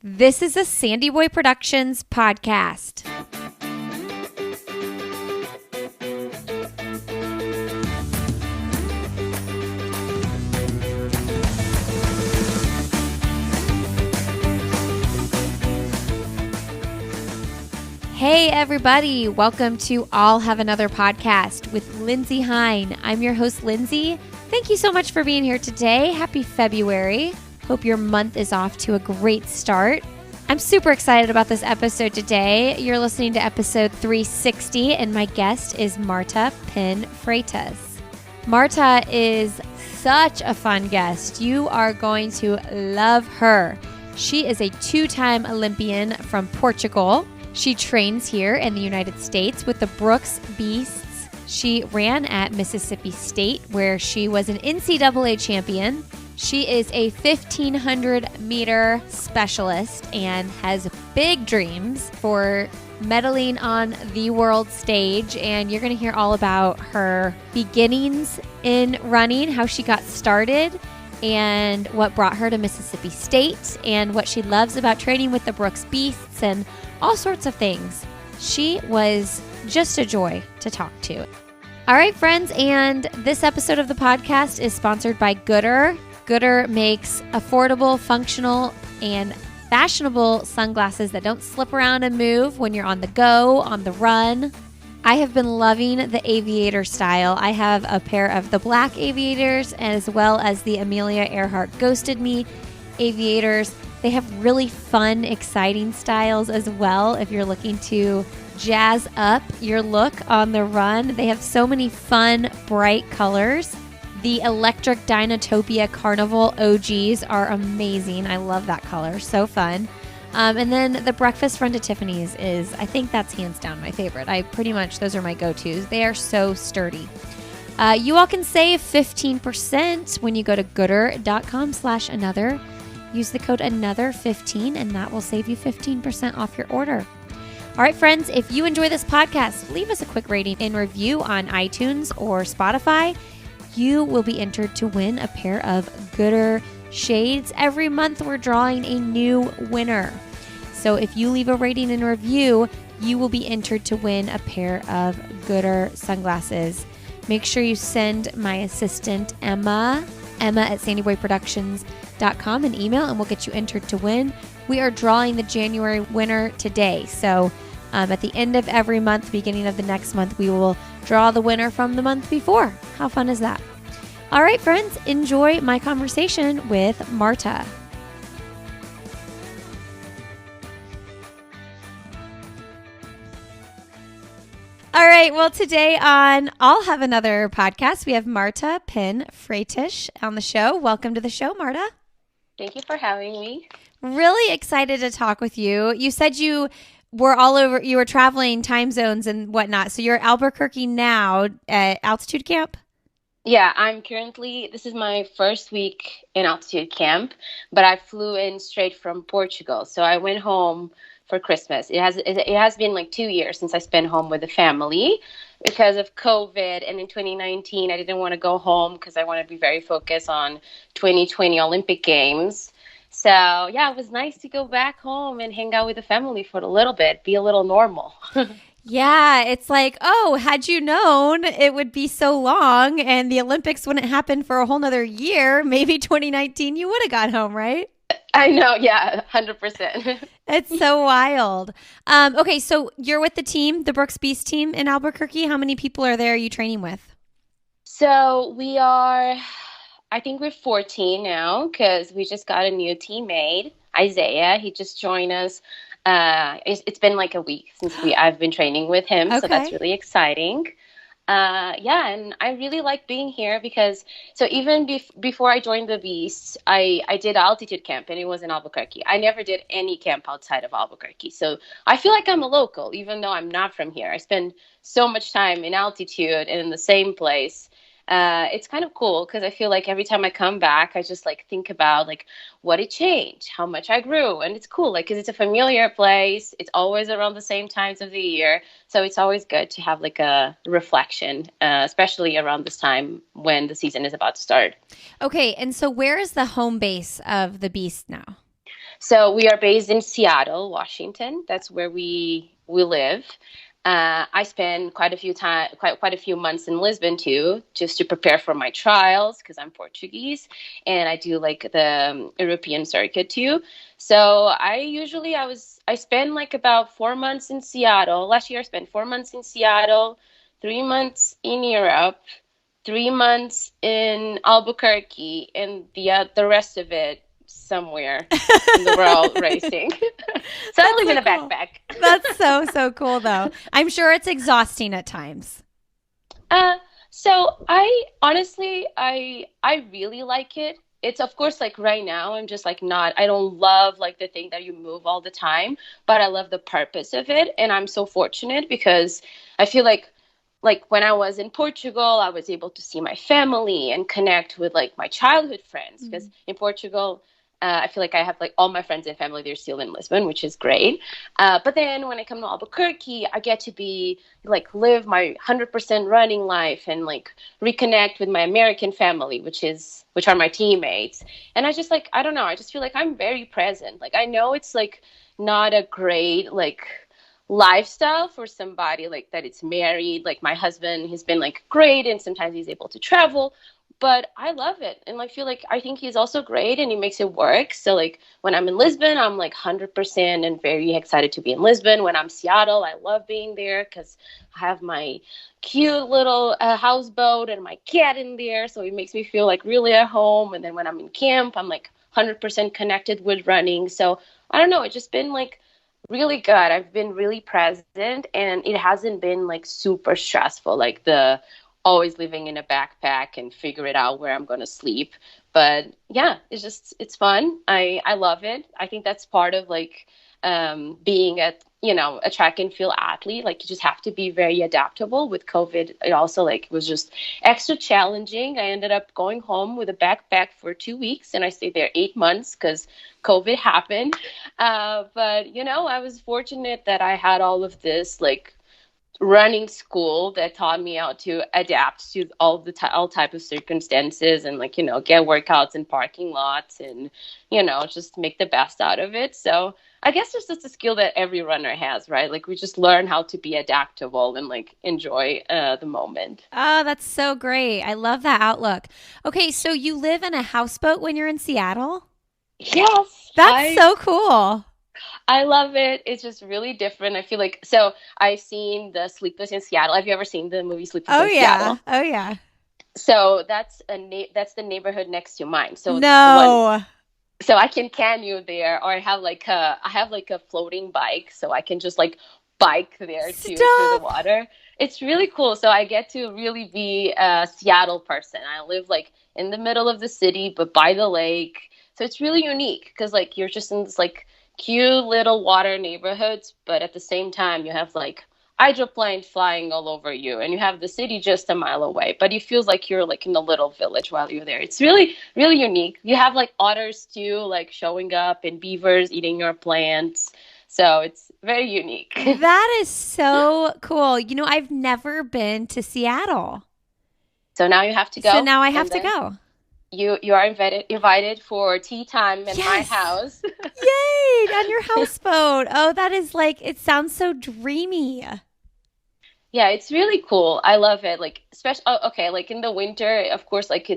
This is a Sandy Boy Productions podcast. Hey everybody, welcome to I'll Have Another Podcast with Lindsay Hine. I'm your host, Lindsay. Thank you so much for being here today. Happy February. Hope your month is off to a great start. I'm super excited about this episode today. You're listening to episode 360, and my guest is Marta Pen Freitas. Marta is such a fun guest. You are going to love her. She is a two-time Olympian from Portugal. She trains here in the United States with the Brooks Beasts. She ran at Mississippi State, where she was an NCAA champion. She is a 1,500-meter specialist and has big dreams for medaling on the world stage. And you're going to hear all about her beginnings in running, how she got started, and what brought her to Mississippi State, and what she loves about training with the Brooks Beasts, and all sorts of things. She was just a joy to talk to. All right, friends, and this episode of the podcast is sponsored by Goodr. Goodr makes affordable, functional, and fashionable sunglasses that don't slip around and move when you're on the go, on the run. I have been loving the aviator style. I have a pair of the black aviators as well as the Amelia Earhart Ghosted Me aviators. They have really fun, exciting styles as well if you're looking to jazz up your look on the run. They have so many fun, bright colors. The Electric Dynatopia Carnival OGs are amazing. I love that color. So fun. And then the Breakfast Run to Tiffany's is, I think that's hands down my favorite. Those are my go-tos. They are so sturdy. You all can save 15% when you go to goodr.com/another. Use the code another15 and that will save you 15% off your order. All right, friends, if you enjoy this podcast, leave us a quick rating and review on iTunes or Spotify. You will be entered to win a pair of Goodr shades. Every month we're drawing a new winner. So if you leave a rating and review, you will be entered to win a pair of Goodr sunglasses. Make sure you send my assistant Emma at sandyboyproductions.com an email and we'll get you entered to win. We are drawing the January winner today. So at the end of every month, beginning of the next month, we will draw the winner from the month before. How fun is that? All right, friends, enjoy my conversation with Marta. All right, well, today on I'll Have Another Podcast, we have Marta Pen Freitas on the show. Welcome to the show, Marta. Thank you for having me. Really excited to talk with you. You said you were all over, you were traveling time zones and whatnot. So you're at Albuquerque now at altitude camp? Yeah, this is my first week in altitude camp, but I flew in straight from Portugal. So I went home for Christmas. It has been like 2 years since I spent home with the family because of COVID. And in 2019, I didn't want to go home because I want to be very focused on 2020 Olympic Games. So yeah, it was nice to go back home and hang out with the family for a little bit, be a little normal. Yeah, it's like, oh, had you known it would be so long and the Olympics wouldn't happen for a whole nother year, maybe 2019, you would have got home, right? I know, yeah, 100%. It's so wild. Okay, so you're with the team, the Brooks Beast team in Albuquerque. How many people are there you training with? So I think we're 14 now because we just got a new teammate, Isaiah. He just joined us. It's been like a week since I've been training with him, so that's really exciting. And I really like being here because even before I joined the Beasts, I did altitude camp and it was in Albuquerque. I never did any camp outside of Albuquerque, so I feel like I'm a local even though I'm not from here. I spend so much time in altitude and in the same place. It's kind of cool because I feel like every time I come back, I just like think about like what it changed, how much I grew. And it's cool because it's a familiar place. It's always around the same times of the year. So it's always good to have like a reflection, especially around this time when the season is about to start. Okay. And so where is the home base of the Beast now? So we are based in Seattle, Washington. That's where we live. I spent quite a few months in Lisbon too, just to prepare for my trials because I'm Portuguese, and I do like the European circuit too. So I spent like about 4 months in Seattle. Last year I spent 4 months in Seattle, 3 months in Europe, 3 months in Albuquerque, and the rest of it somewhere in the world racing. So I live in a backpack. That's so cool, though. I'm sure it's exhausting at times. So I honestly, I really like it. It's of course like right now I'm just like not I don't love like the thing that you move all the time, but I love the purpose of it, and I'm so fortunate because I feel like when I was in Portugal, I was able to see my family and connect with like my childhood friends because in Portugal, I feel like I have like all my friends and family, they're still in Lisbon, which is great. But then when I come to Albuquerque, I get to live my 100% running life and like reconnect with my American family, which are my teammates. And I just I don't know, I just feel like I'm very present. Like I know it's like not a great like lifestyle for somebody like that it's married. Like my husband has been like great and sometimes he's able to travel, but I love it. And I think he's also great and he makes it work. So like when I'm in Lisbon, I'm like 100% and very excited to be in Lisbon. When I'm Seattle, I love being there because I have my cute little houseboat and my cat in there. So it makes me feel like really at home. And then when I'm in camp, I'm like 100% connected with running. So I don't know, it's just been like really good. I've been really present and it hasn't been like super stressful, like the always living in a backpack and figure it out where I'm going to sleep. But yeah, it's fun. I love it. I think that's part of like being a track and field athlete. Like you just have to be very adaptable. With COVID, it also like was just extra challenging. I ended up going home with a backpack for 2 weeks and I stayed there 8 months because COVID happened. But I was fortunate that I had all of this like running school that taught me how to adapt to all type of circumstances and get workouts in parking lots and just make the best out of it. So I guess it's just a skill that every runner has, right? Like we just learn how to be adaptable and like enjoy the moment. Oh, that's so great. I love that outlook. Okay, so you live in a houseboat when you're in Seattle? Yes. That's so cool. I love it. It's just really different. I feel like, so I've seen the Sleepless in Seattle. Have you ever seen the movie Sleepless in Seattle? Oh yeah. So that's the neighborhood next to mine. So no. So I can you there, or I have like a floating bike, so I can just like bike there too through the water. It's really cool. So I get to really be a Seattle person. I live like in the middle of the city, but by the lake. So it's really unique because like you're just in this like cute little water neighborhoods, but at the same time you have like hydroplanes flying all over you and you have the city just a mile away, but it feels like you're like in a little village while you're there. It's really, really unique. You have like otters too, like showing up, and beavers eating your plants. So it's very unique. That is so cool. I've never been to Seattle. So now you have to go. So now I have to go. You are invited for tea time in my house. Yay! On your houseboat. Oh, that is like, it sounds so dreamy. Yeah, it's really cool. I love it. Like, especially, okay, like in the winter, of course, like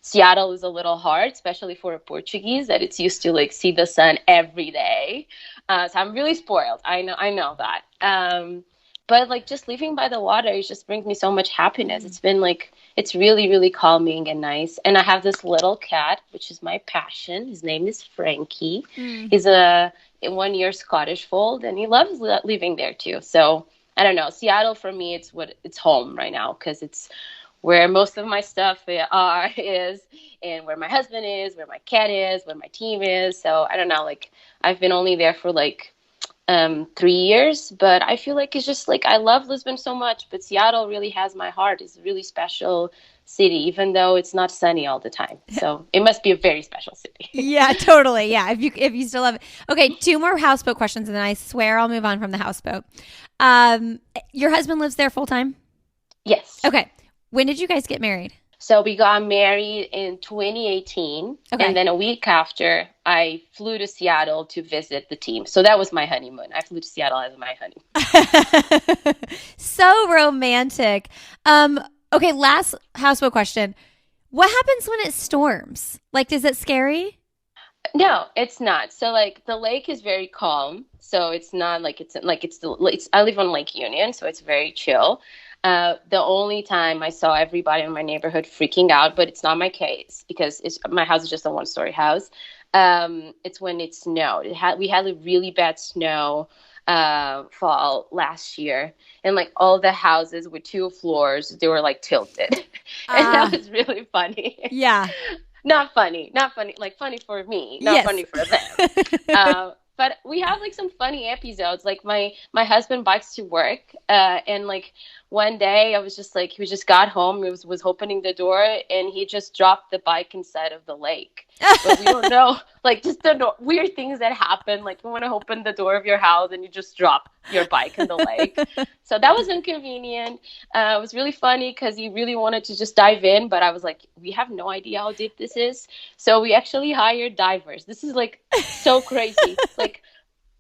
Seattle is a little hard, especially for a Portuguese that it's used to like see the sun every day. So I'm really spoiled. I know that. But like just living by the water, it just brings me so much happiness. It's been like, it's really, really calming and nice. And I have this little cat, which is my passion. His name is Frankie. He's a 1 year Scottish fold, and he loves living there too. So I don't know. Seattle for me, it's home right now because it's where most of my stuff is, and where my husband is, where my cat is, where my team is. So I don't know. Like I've been only there for like 3 years, but I feel like it's just like I love Lisbon so much, but Seattle really has my heart. It's a really special city, even though it's not sunny all the time. So it must be a very special city. Yeah, totally. Yeah, if you still love it. Okay, 2 more houseboat questions, and then I swear I'll move on from the houseboat. Your husband lives there full time? Yes. Okay. When did you guys get married? So we got married in 2018, Okay. and then a week after, I flew to Seattle to visit the team. So that was my honeymoon. I flew to Seattle as my honeymoon. So romantic. Um, okay, last houseboat question. What happens when it storms? Like, is it scary? No, it's not. So like the lake is very calm. So it's not like it's I live on Lake Union, so it's very chill. The only time I saw everybody in my neighborhood freaking out, but it's not my case because my house is just a one-story house. It's when it snowed. We had a really bad snow fall last year, and like all the houses with two floors, they were like tilted, and that Ah, was really funny. yeah. Not funny, like funny for me, not Yes. funny for them. But we have like some funny episodes. Like my husband bikes to work, and like one day I was just like he just got home, he was opening the door, and he just dropped the bike inside of the lake. But we don't know, like just the weird things that happen. Like you want to open the door of your house and you just drop your bike in the lake. So that was inconvenient. It was really funny because he really wanted to just dive in, but I was like, we have no idea how deep this is. So we actually hired divers. This is like so crazy. Like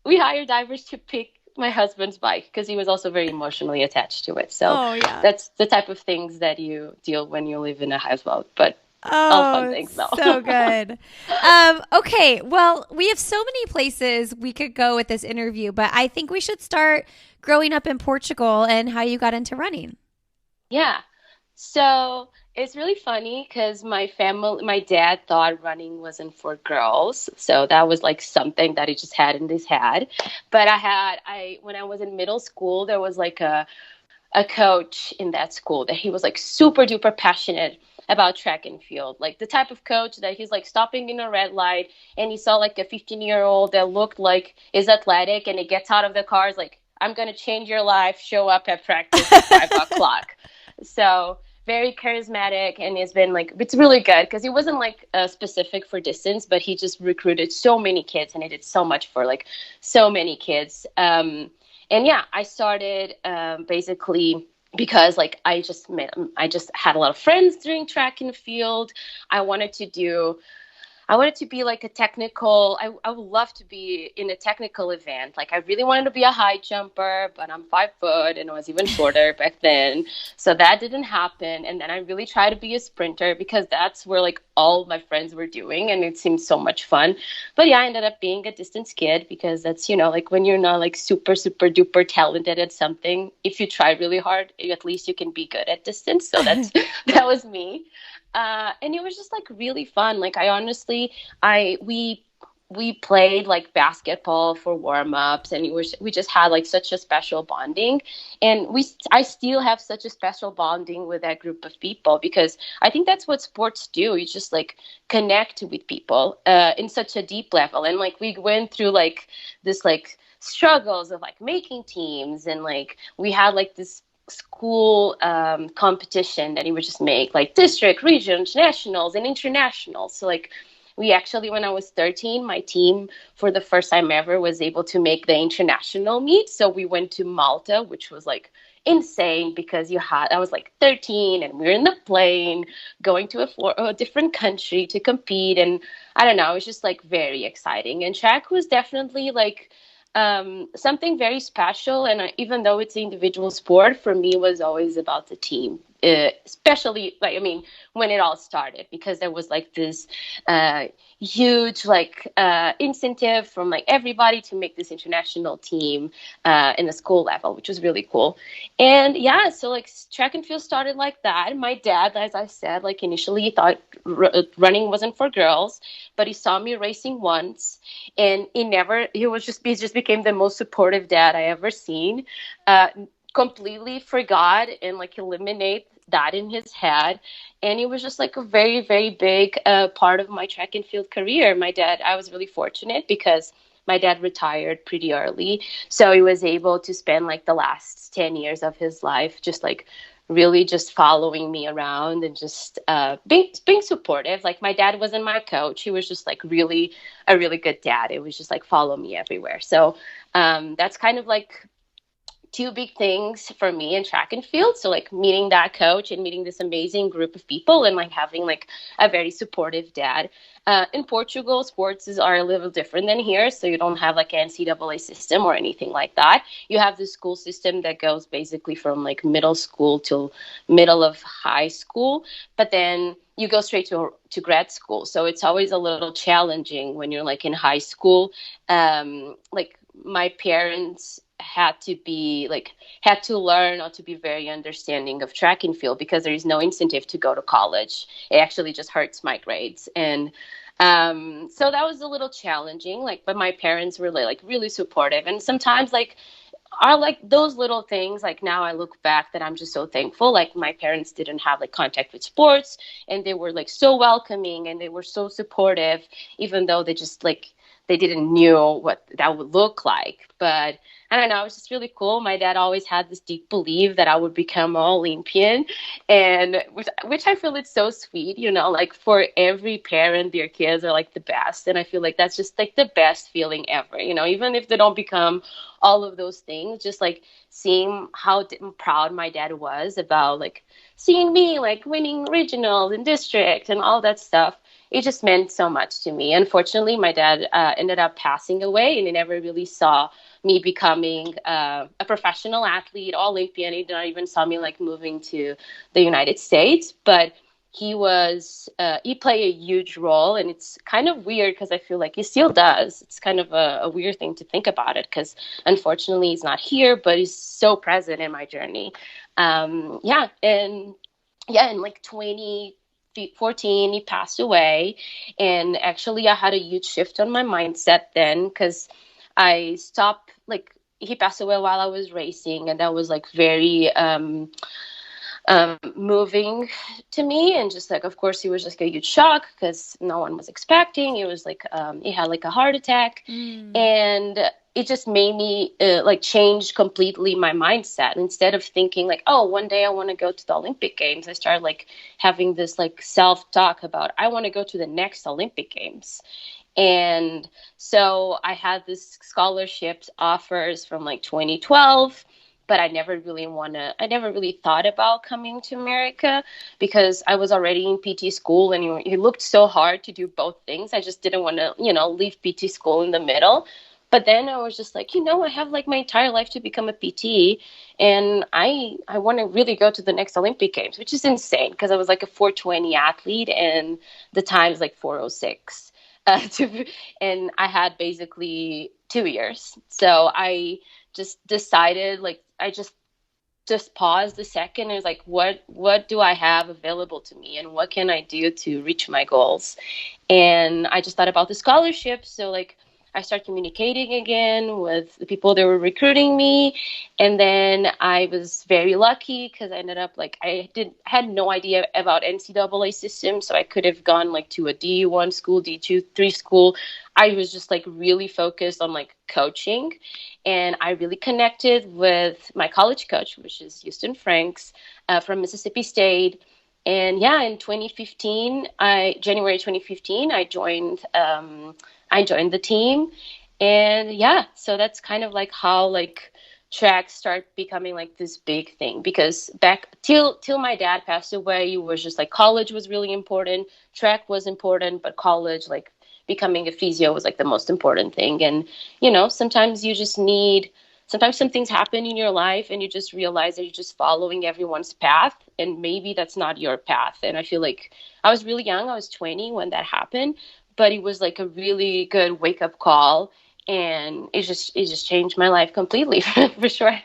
we hired divers to pick my husband's bike because he was also very emotionally attached to it. So Oh, yeah. that's the type of things that you deal when you live in a houseboat. But all fun Oh, things though. so good. Okay, well, we have so many places we could go with this interview, but I think we should start growing up in Portugal and how you got into running. Yeah. So it's really funny because my dad thought running wasn't for girls. So that was like something that he just had in his head. But when I was in middle school, there was like a coach in that school that he was like super duper passionate about track and field. Like the type of coach that he's like stopping in a red light and he saw like a 15-year-old that looked like is athletic and he gets out of the car, is like, I'm going to change your life, show up at practice at 5 o'clock. So very charismatic, and it's been like it's really good because he wasn't like specific for distance, but he just recruited so many kids and he did so much for like so many kids. And yeah, I started basically because like I just had a lot of friends doing track and field. I wanted to do I wanted to be like a technical, I would love to be in a technical event. Like I really wanted to be a high jumper, but I'm 5 foot and I was even shorter back then. So that didn't happen. And then I really tried to be a sprinter because that's where like all my friends were doing and it seemed so much fun. But yeah, I ended up being a distance kid because that's, like when you're not like super, super duper talented at something, if you try really hard, at least you can be good at distance. So that was me. And it was just like really fun. Like I honestly, I we played like basketball for warm-ups, and we just had like such a special bonding. And I still have such a special bonding with that group of people because I think that's what sports do. You just like connect with people in such a deep level. And like we went through like this like struggles of like making teams, and like we had like this school competition that he would just make like district, regions, nationals, and internationals. So like we actually, when I was 13, my team for the first time ever was able to make the international meet. So we went to Malta, which was like insane because I was like 13 and we were in the plane going to a different country to compete. And I don't know, it was just like very exciting. And track was definitely like something very special. And even though it's an individual sport, for me, it was always about the team. Especially like, I mean, when it all started, because there was like this huge like incentive from like everybody to make this international team in the school level, which was really cool. And yeah, so like track and field started like that. My dad, as I said, like initially he thought running wasn't for girls, but he saw me racing once, and he just became the most supportive dad I ever seen. Completely forgot and like eliminate that in his head, and it was just like a very, very big part of my track and field career. I was really fortunate because my dad retired pretty early, so he was able to spend like the last 10 years of his life just like really just following me around and just being supportive. Like my dad wasn't my coach, he was just like really a really good dad. It was just like follow me everywhere. So that's kind of like two big things for me in track and field. So like meeting that coach and meeting this amazing group of people and like having like a very supportive dad. In Portugal, are a little different than here. So you don't have like an NCAA system or anything like that. You have the school system that goes basically from like middle school till middle of high school. But then you go straight to grad school. So it's always a little challenging when you're like in high school. Like my parents had to learn or to be very understanding of track and field because there is no incentive to go to college. It actually just hurts my grades. And so that was a little challenging, like, but my parents were like really supportive. And sometimes like are like those little things, like now I look back that I'm just so thankful. Like my parents didn't have like contact with sports and they were like so welcoming and they were so supportive, even though they just like they didn't knew what that would look like. But I don't know, it was just really cool. My dad always had this deep belief that I would become an Olympian, and which I feel it's so sweet, you know, like for every parent, their kids are like the best. And I feel like that's just like the best feeling ever, you know, even if they don't become all of those things, just like seeing how proud my dad was about like seeing me like winning regionals and district and all that stuff. It just meant so much to me. Unfortunately, my dad ended up passing away, and he never really saw me becoming a professional athlete, Olympian. He didn't even saw me like moving to the United States, but he played a huge role. And it's kind of weird because I feel like he still does. It's kind of a weird thing to think about it because unfortunately he's not here, but he's so present in my journey. In like 2014 he passed away, and actually I had a huge shift on my mindset then because I stopped, like, he passed away while I was racing, and that was like very moving to me. And just like, of course, he was just a huge shock because no one was expecting. It was like he had like a heart attack, and it just made me like change completely my mindset. Instead of thinking like, oh, one day I want to go to the Olympic Games, I started like having this like self-talk about I want to go to the next Olympic Games. And so I had this scholarships offers from like 2012, but I never really thought about coming to America because I was already in PT school, and it looked so hard to do both things. I just didn't want to, leave PT school in the middle. But then I was just like, I have like my entire life to become a PT, and I want to really go to the next Olympic Games, which is insane because I was like a 420 athlete and the time's like 406. And I had basically 2 years. So I just decided, like, I just paused a second and was like, what do I have available to me and what can I do to reach my goals? And I just thought about the scholarship. So like I started communicating again with the people that were recruiting me. And then I was very lucky because I ended up like, had no idea about NCAA system. So I could have gone like to a D1 school, D2, 3 school. I was just like really focused on like coaching. And I really connected with my college coach, which is Houston Franks from Mississippi State. And yeah, in January 2015, I joined the team. And yeah, so that's kind of like how like track start becoming like this big thing, because back till my dad passed away, it was just like college was really important, track was important, but college, like becoming a physio, was like the most important thing. And sometimes sometimes some things happen in your life and you just realize that you're just following everyone's path, and maybe that's not your path. And I feel like I was really young, I was 20 when that happened, but it was like a really good wake up call, and it just changed my life completely for sure.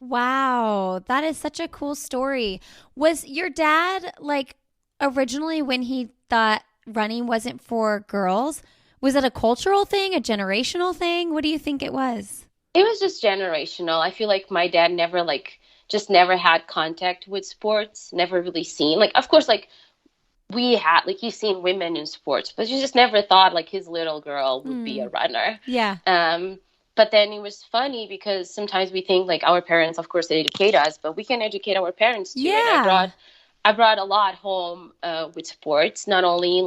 Wow, that is such a cool story. Was your dad like originally, when he thought running wasn't for girls, was it a cultural thing, a generational thing? What do you think it was? It was just generational. I feel like my dad never had contact with sports, never really seen, like, of course, like we had, like, he's seen women in sports, but he just never thought like his little girl would be a runner. Yeah. But then it was funny because sometimes we think like our parents, of course, they educate us, but we can educate our parents too. Yeah. And I brought a lot home with sports, not only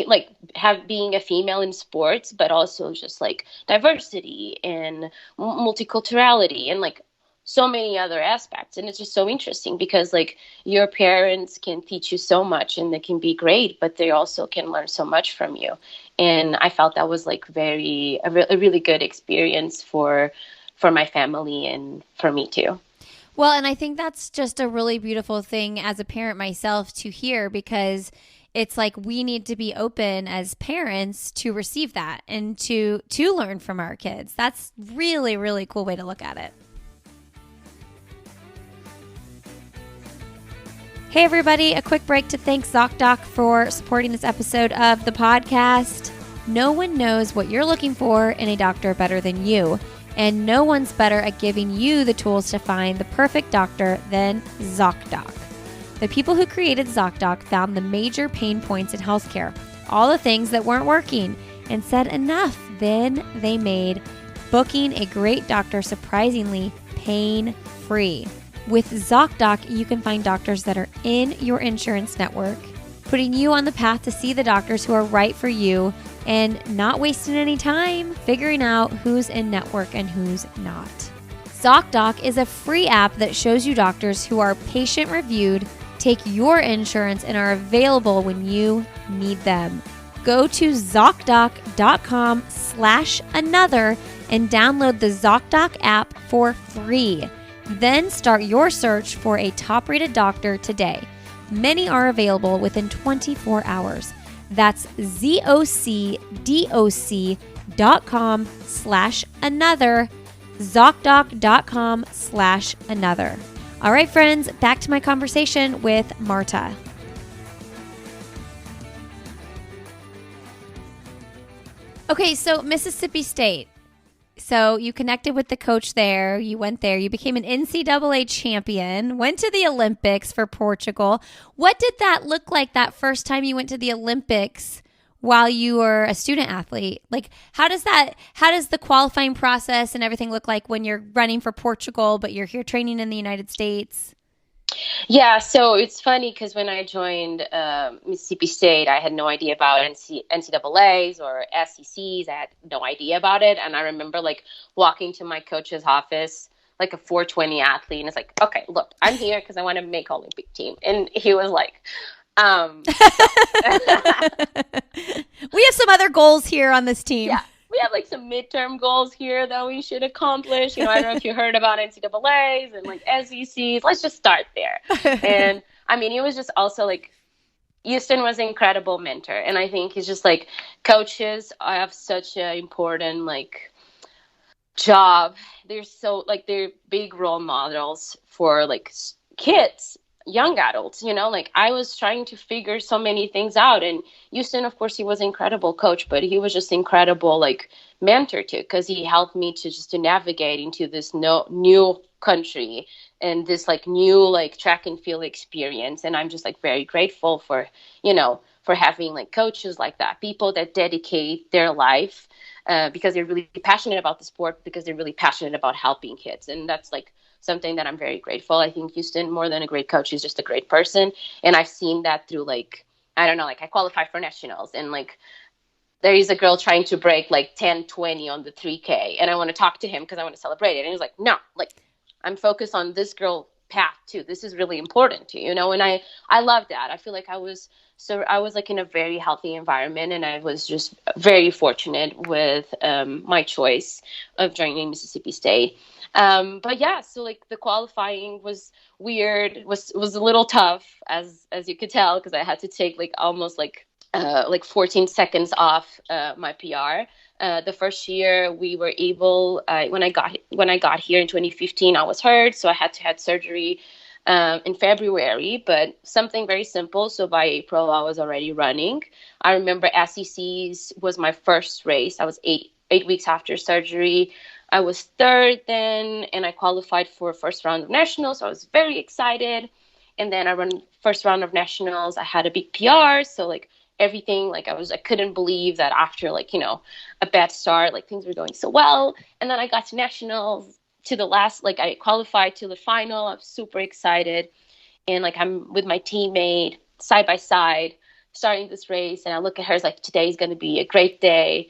like have being a female in sports, but also just like diversity and multiculturality and like so many other aspects. And it's just so interesting because like your parents can teach you so much and they can be great, but they also can learn so much from you. And I felt that was like a really good experience for my family and for me too. Well, and I think that's just a really beautiful thing as a parent myself to hear, because it's like we need to be open as parents to receive that and to learn from our kids. That's really, really cool way to look at it. Hey everybody, a quick break to thank ZocDoc for supporting this episode of the podcast. No one knows what you're looking for in a doctor better than you, and no one's better at giving you the tools to find the perfect doctor than ZocDoc. The people who created ZocDoc found the major pain points in healthcare, all the things that weren't working, and said enough. Then they made booking a great doctor surprisingly pain-free. With ZocDoc, you can find doctors that are in your insurance network, putting you on the path to see the doctors who are right for you and not wasting any time figuring out who's in network and who's not. ZocDoc is a free app that shows you doctors who are patient-reviewed, take your insurance, and are available when you need them. Go to ZocDoc.com/another and download the ZocDoc app for free. Then start your search for a top-rated doctor today. Many are available within 24 hours. That's ZocDoc.com/another, ZocDoc.com/another. All right, friends, back to my conversation with Marta. Okay, so Mississippi State. So you connected with the coach there. You went there. You became an NCAA champion, went to the Olympics for Portugal. What did that look like that first time you went to the Olympics while you were a student athlete? Like, how does the qualifying process and everything look like when you're running for Portugal, but you're here training in the United States? Yeah, so it's funny because when I joined Mississippi State, I had no idea about NCAAs or SECs. I had no idea about it. And I remember like walking to my coach's office, like a 420 athlete. And it's like, okay, look, I'm here because I want to make Olympic team. And he was like, We have some other goals here on this team. Yeah. We have like some midterm goals here that we should accomplish. You know, I don't know if you heard about NCAAs and like SECs. Let's just start there. And I mean, it was just also like Houston was an incredible mentor. And I think it's just like coaches have such an important like job. They're so like they're big role models for like kids, young adults, you know, like I was trying to figure so many things out. And Houston, of course, he was an incredible coach, but he was just incredible like mentor too, because he helped me to navigate into this new country and this like new like track and field experience. And I'm just like very grateful for, you know, for having like coaches like that, people that dedicate their life because they're really passionate about the sport, because they're really passionate about helping kids. And that's like something that I'm very grateful. I think Houston, more than a great coach, is just a great person. And I've seen that through like, I don't know, like I qualified for nationals and like there is a girl trying to break like 10:20 on the 3K. And I want to talk to him because I want to celebrate it. And he's like, no, like I'm focused on this girl path too. This is really important to you know? And I love that. I feel like I was like in a very healthy environment, and I was just very fortunate with my choice of joining Mississippi State. But yeah, so like the qualifying was weird, was a little tough as you could tell, because I had to take like almost like 14 seconds off my PR. The first year we were able, when I got here in 2015, I was hurt, so I had to have surgery in February, but something very simple. So by April, I was already running. I remember SECs was my first race. I was eight weeks after surgery. I was third then, and I qualified for first round of nationals. So I was very excited. And then I ran first round of nationals. I had a big PR. So like everything, like I couldn't believe that after like, you know, a bad start, like things were going so well. And then I got to nationals, to the last, like I qualified to the final. I'm super excited. And like I'm with my teammate side by side starting this race, and I look at her, it's like, today's going to be a great day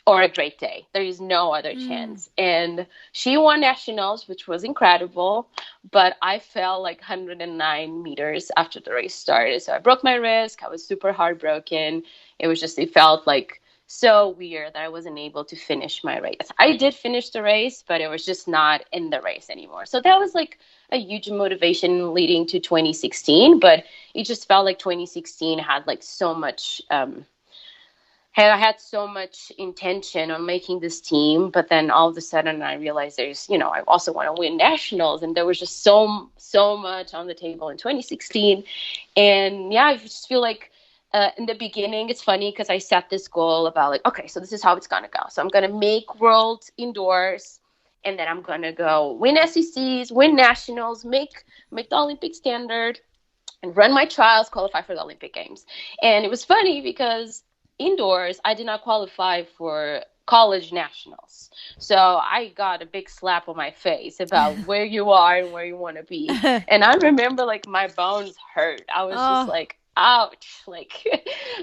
or a great day. There is no other chance. And she won nationals, which was incredible, but I fell like 109 meters after the race started. So I broke my wrist. I was super heartbroken. It felt like so weird that I wasn't able to finish my race. I did finish the race, but it was just not in the race anymore. So that was like a huge motivation leading to 2016, but it just felt like 2016 had like so much, I had so much intention on making this team, but then all of a sudden I realized I also want to win nationals, and there was just so much on the table in 2016. And yeah, I just feel like in the beginning, it's funny because I set this goal about like, okay, so this is how it's going to go. So I'm going to make world indoors, and then I'm going to go win SECs, win nationals, make the Olympic standard, and run my trials, qualify for the Olympic Games. And it was funny because indoors, I did not qualify for college nationals. So I got a big slap on my face about where you are and where you want to be. And I remember like my bones hurt. I was just like, ouch. Like,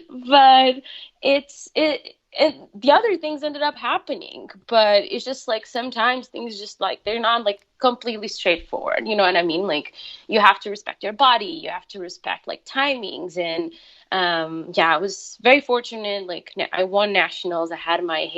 but the other things ended up happening, but it's just like sometimes things just like they're not like completely straightforward. You know what I mean? Like you have to respect your body, you have to respect like timings, and I was very fortunate. Like I won nationals. I had my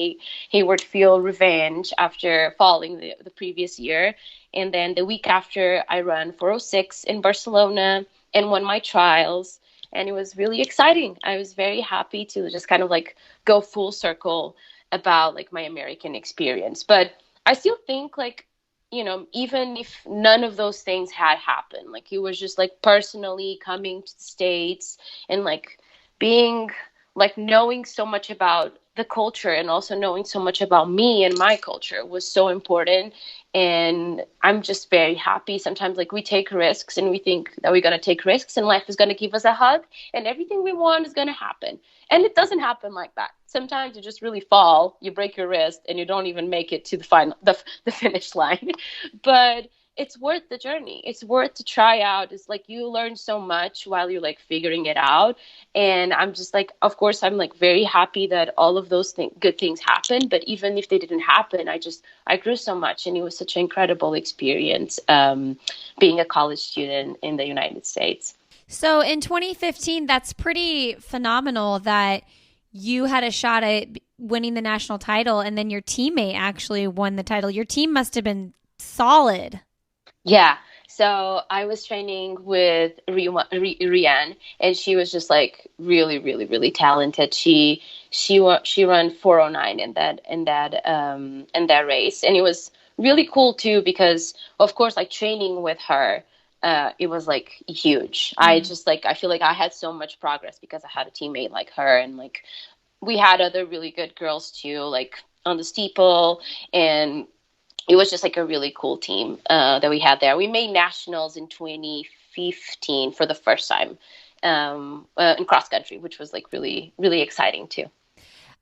Hayward Field revenge after falling the previous year, and then the week after I ran 406 in Barcelona and won my trials. And it was really exciting. I was very happy to just kind of like go full circle about like my American experience. But I still think like, even if none of those things had happened, like it was just like personally coming to the States and like being like knowing so much about the culture and also knowing so much about me and my culture was so important. And I'm just very happy. Sometimes like we take risks and we think that we're going to take risks and life is going to give us a hug and everything we want is going to happen. And it doesn't happen like that. Sometimes you just really fall, you break your wrist and you don't even make it to the finish line. But it's worth the journey. It's worth to try out. It's like you learn so much while you're like figuring it out. And I'm just like, of course, I'm like very happy that all of those good things happened. But even if they didn't happen, I grew so much, and it was such an incredible experience being a college student in the United States. So in 2015, that's pretty phenomenal that you had a shot at winning the national title, and then your teammate actually won the title. Your team must have been solid. Yeah. So I was training with Rian, and she was just like really, really, really talented. She ran 409 in that race, and it was really cool too because of course like training with her, it was like huge. Mm-hmm. I feel like I had so much progress because I had a teammate like her, and like we had other really good girls too, like on the steeple, and it was just like a really cool team that we had there. We made nationals in 2015 for the first time in cross country, which was like really, really exciting too.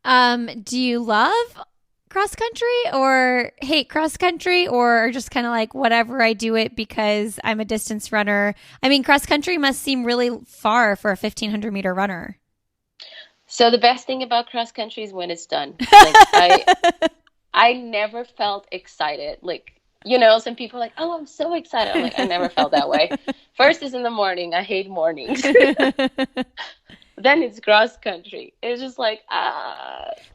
Do you love cross country or hate cross country, or just kind of like whatever, I do it because I'm a distance runner? I mean, cross country must seem really far for a 1,500 meter runner. So the best thing about cross country is when it's done. Like, I never felt excited. Like, some people are like, oh, I'm so excited. I'm like, I never felt that way. First is in the morning. I hate mornings. Then it's cross country. It's just like,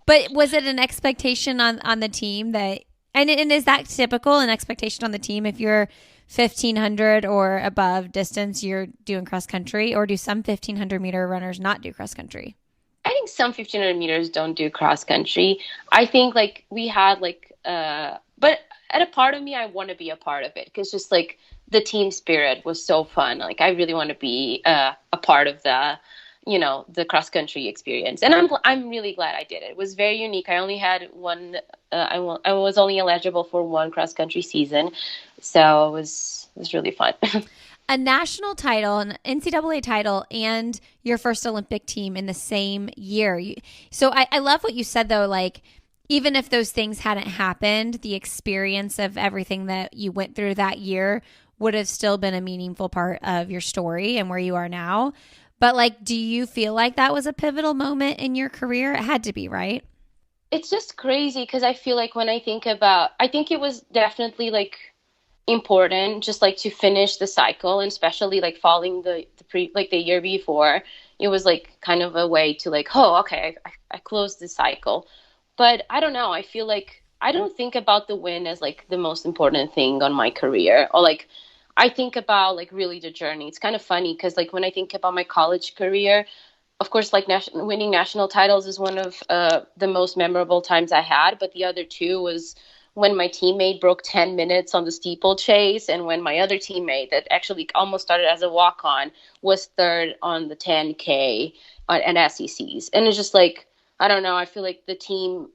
But was it an expectation on the team that, and is that typical, an expectation on the team? If you're 1,500 or above distance, you're doing cross country, or do some 1,500 meter runners not do cross country? I think some 1,500 meters don't do cross country. I think like we had like, but at a part of me, I want to be a part of it because just like the team spirit was so fun. Like I really want to be a part of the cross country experience, and I'm really glad I did it. It was very unique. I only had one. I was only eligible for one cross country season, so it was really fun. A national title, an NCAA title, and your first Olympic team in the same year. So I love what you said, though. Like, even if those things hadn't happened, the experience of everything that you went through that year would have still been a meaningful part of your story and where you are now. But like, do you feel like that was a pivotal moment in your career? It had to be, right? It's just crazy because I feel like when I think about, I think it was definitely like important just like to finish the cycle, and especially like following the year before, it was like kind of a way to like, oh, okay, I closed the cycle. But I don't know, I feel like I don't think about the win as like the most important thing on my career, or like I think about like really the journey. It's kind of funny because like when I think about my college career, of course, like winning national titles is one of the most memorable times I had. But the other two was when my teammate broke 10 minutes on the steeplechase, and when my other teammate that actually almost started as a walk-on was third on the 10K and SECs. And it's just like, I don't know, I feel like the team,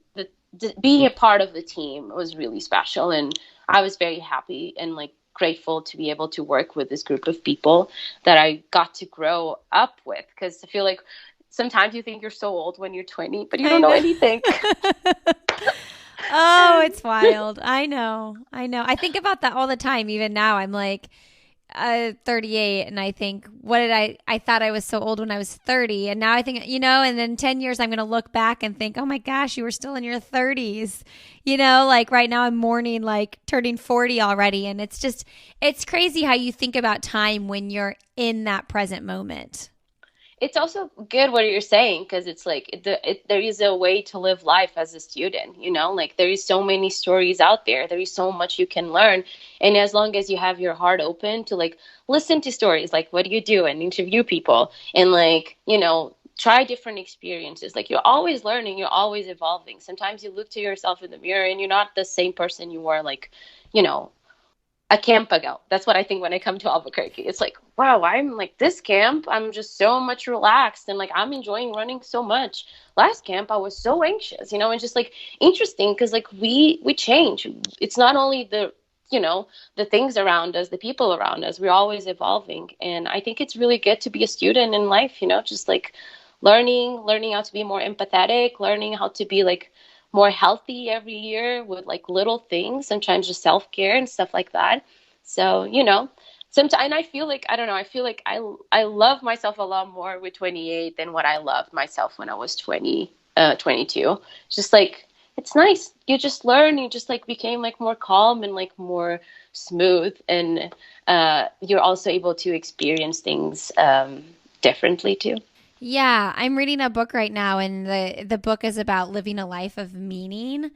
being a part of the team was really special. And I was very happy and like grateful to be able to work with this group of people that I got to grow up with. Because I feel like sometimes you think you're so old when you're 20, but you don't know anything. Oh, it's wild. I know. I think about that all the time. Even now, I'm like 38, and I think, I thought I was so old when I was 30. And now I think, and then 10 years, I'm going to look back and think, oh my gosh, you were still in your 30s. Like right now I'm mourning, like turning 40 already. And it's crazy how you think about time when you're in that present moment. It's also good what you're saying, because it's like there is a way to live life as a student, like there is so many stories out there. There is so much you can learn. And as long as you have your heart open to like listen to stories, like what do you do, and interview people, and like, try different experiences. Like you're always learning, you're always evolving. Sometimes you look to yourself in the mirror and you're not the same person you were like, a camp ago. That's what I think when I come to Albuquerque. It's like, wow, I'm like this camp, I'm just so much relaxed and like I'm enjoying running so much. Last camp I was so anxious, and just like interesting because like we change. It's not only the things around us, the people around us. We're always evolving. And I think it's really good to be a student in life, just like learning how to be more empathetic, learning how to be like more healthy every year with like little things, sometimes just self-care and stuff like that. So, sometimes, and I feel like, I don't know, I feel like I love myself a lot more with 28 than what I loved myself when I was 22. Just like, it's nice. You just learn, you just like became like more calm and like more smooth. And you're also able to experience things differently too. Yeah, I'm reading a book right now, and the book is about living a life of meaning.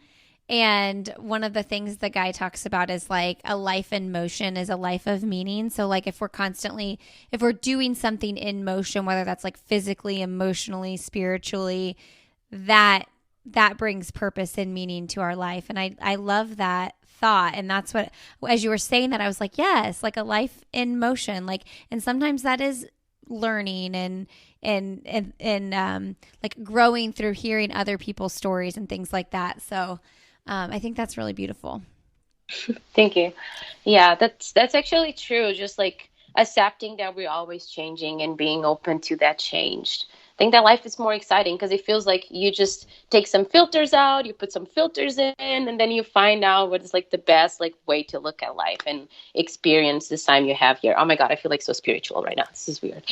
And one of the things the guy talks about is like a life in motion is a life of meaning. So like if we're doing something in motion, whether that's like physically, emotionally, spiritually, that brings purpose and meaning to our life. And I love that thought. And that's what, as you were saying that, I was like, yes, like a life in motion. Like, and sometimes that is learning and like growing through hearing other people's stories and things like that. So I think that's really beautiful. Thank you. Yeah, that's actually true. Just like accepting that we're always changing and being open to that change. I think that life is more exciting because it feels like you just take some filters out, you put some filters in, and then you find out what is like the best like way to look at life and experience this time you have here. Oh my God, I feel like so spiritual right now. This is weird.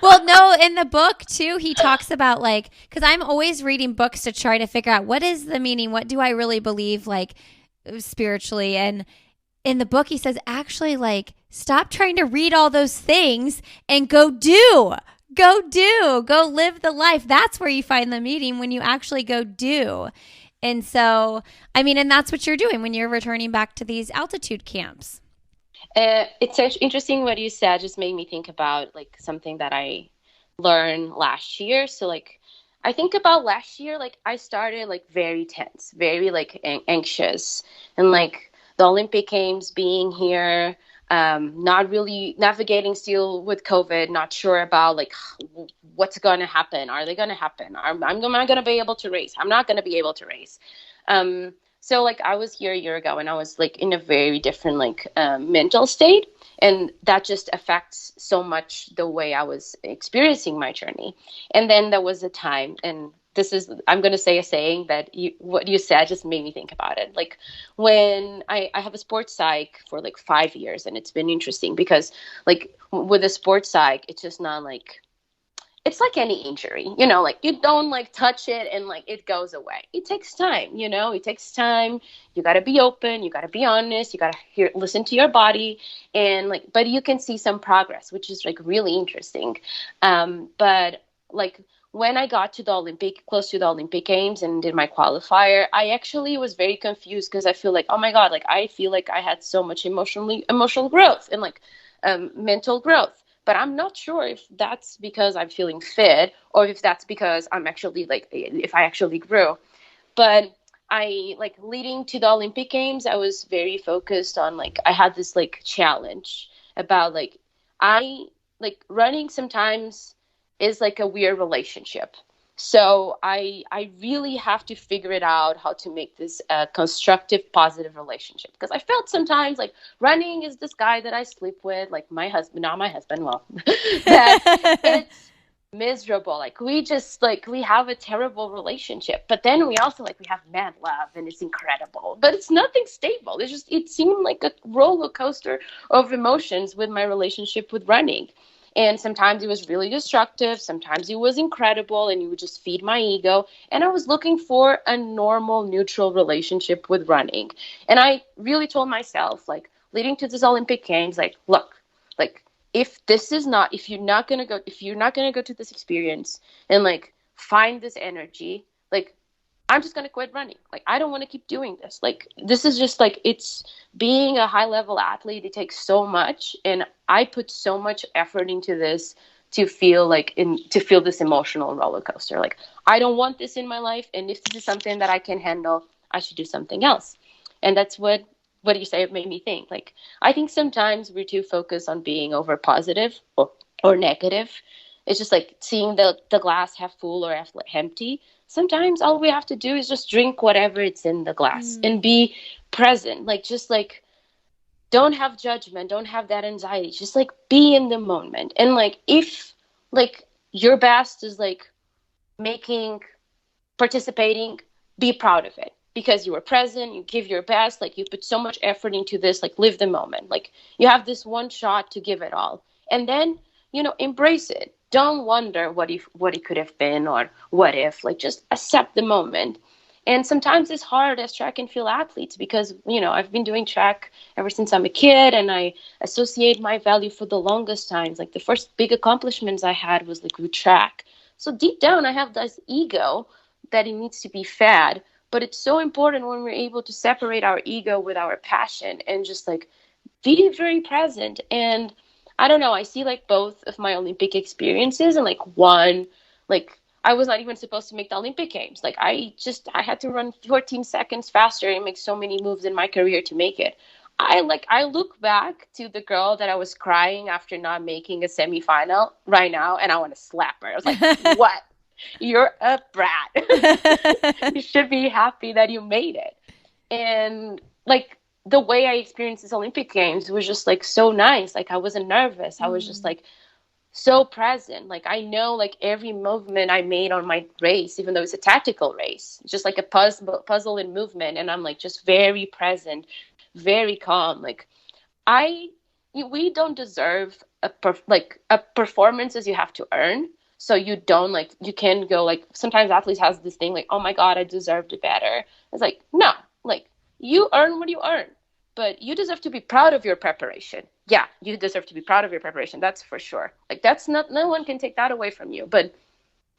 Well, no, in the book too, he talks about like, because I'm always reading books to try to figure out what is the meaning, what do I really believe like spiritually. And in the book, he says, actually, like, stop trying to read all those things and go live the life. That's where you find the meaning, when you actually go do. And so, I mean, and that's what you're doing when you're returning back to these altitude camps. It's interesting what you said. Just made me think about like something that I learned last year. So like, I think about last year, like I started like very tense, very like anxious, and like the Olympic Games being here, not really navigating still with COVID, not sure about like what's going to happen. Are they going to happen? I'm not going to be able to race. I'm not going to be able to race. So like I was here a year ago and I was like in a very different like mental state, and that just affects so much the way I was experiencing my journey. And then there was a time, and this is, I'm going to say a saying that what you said just made me think about it. Like when I have a sports psych for like 5 years, and it's been interesting because like with a sports psych, it's just not like it's like any injury, you know, like you don't like touch it and like it goes away. It takes time, you know, it takes time. You got to be open, you got to be honest, you got to listen to your body, and like, but you can see some progress, which is like really interesting. But like when I got to the close to the Olympic Games and did my qualifier, I actually was very confused because I feel like, oh my God, like I feel like I had so much emotional growth and like mental growth. But I'm not sure if that's because I'm feeling fit or if that's because I'm actually like, if I actually grew. But I like leading to the Olympic Games, I was very focused on like, I had this like challenge about like, I like running sometimes is like a weird relationship. So I really have to figure it out how to make this a constructive, positive relationship. Because I felt sometimes like running is this guy that I sleep with, like my husband, not my husband, well, that it's miserable. Like we just like we have a terrible relationship. But then we also like we have mad love and it's incredible. But it's nothing stable. It seemed like a roller coaster of emotions with my relationship with running. And sometimes it was really destructive. Sometimes it was incredible and it would just feed my ego. And I was looking for a normal, neutral relationship with running. And I really told myself, like, leading to this Olympic Games, like, look, like, if you're not going to go to this experience and like find this energy, like, I'm just going to quit running. Like, I don't want to keep doing this. Like, this is just like, it's being a high level athlete. It takes so much. And I put so much effort into this to feel this emotional roller coaster. Like, I don't want this in my life. And if this is something that I can handle, I should do something else. And that's what you say, it made me think. Like, I think sometimes we're too focused on being over positive or negative. It's just like seeing the glass half full or half empty. Sometimes all we have to do is just drink whatever it's in the glass and be present. Like, just like, don't have judgment, don't have that anxiety. Just like be in the moment. And like, if like your best is like participating, be proud of it because you were present, you give your best, like you put so much effort into this, like live the moment. Like you have this one shot to give it all. And then, you know, embrace it. Don't wonder what it could have been or what if, like just accept the moment. And sometimes it's hard as track and field athletes because, you know, I've been doing track ever since I'm a kid and I associate my value for the longest times. Like the first big accomplishments I had was like with track. So deep down, I have this ego that it needs to be fed. But it's so important when we're able to separate our ego with our passion and just like be very present. And I don't know, I see like both of my Olympic experiences and like one, like I was not even supposed to make the Olympic Games. Like I had to run 14 seconds faster and make so many moves in my career to make it. I look back to the girl that I was crying after not making a semifinal right now and I want to slap her. I was like, what? You're a brat. You should be happy that you made it. And like the way I experienced this Olympic Games was just like so nice. Like I wasn't nervous. I was just like so present. Like I know like every movement I made on my race, even though it's a tactical race, just like a puzzle in movement. And I'm like just very present, very calm. Like we don't deserve a performances you have to earn. So you don't like, you can go like, sometimes athletes has this thing like, oh my God, I deserved it better. It's like, no, like you earn what you earn, but you deserve to be proud of your preparation. Yeah, you deserve to be proud of your preparation. That's for sure. Like that's not, no one can take that away from you, but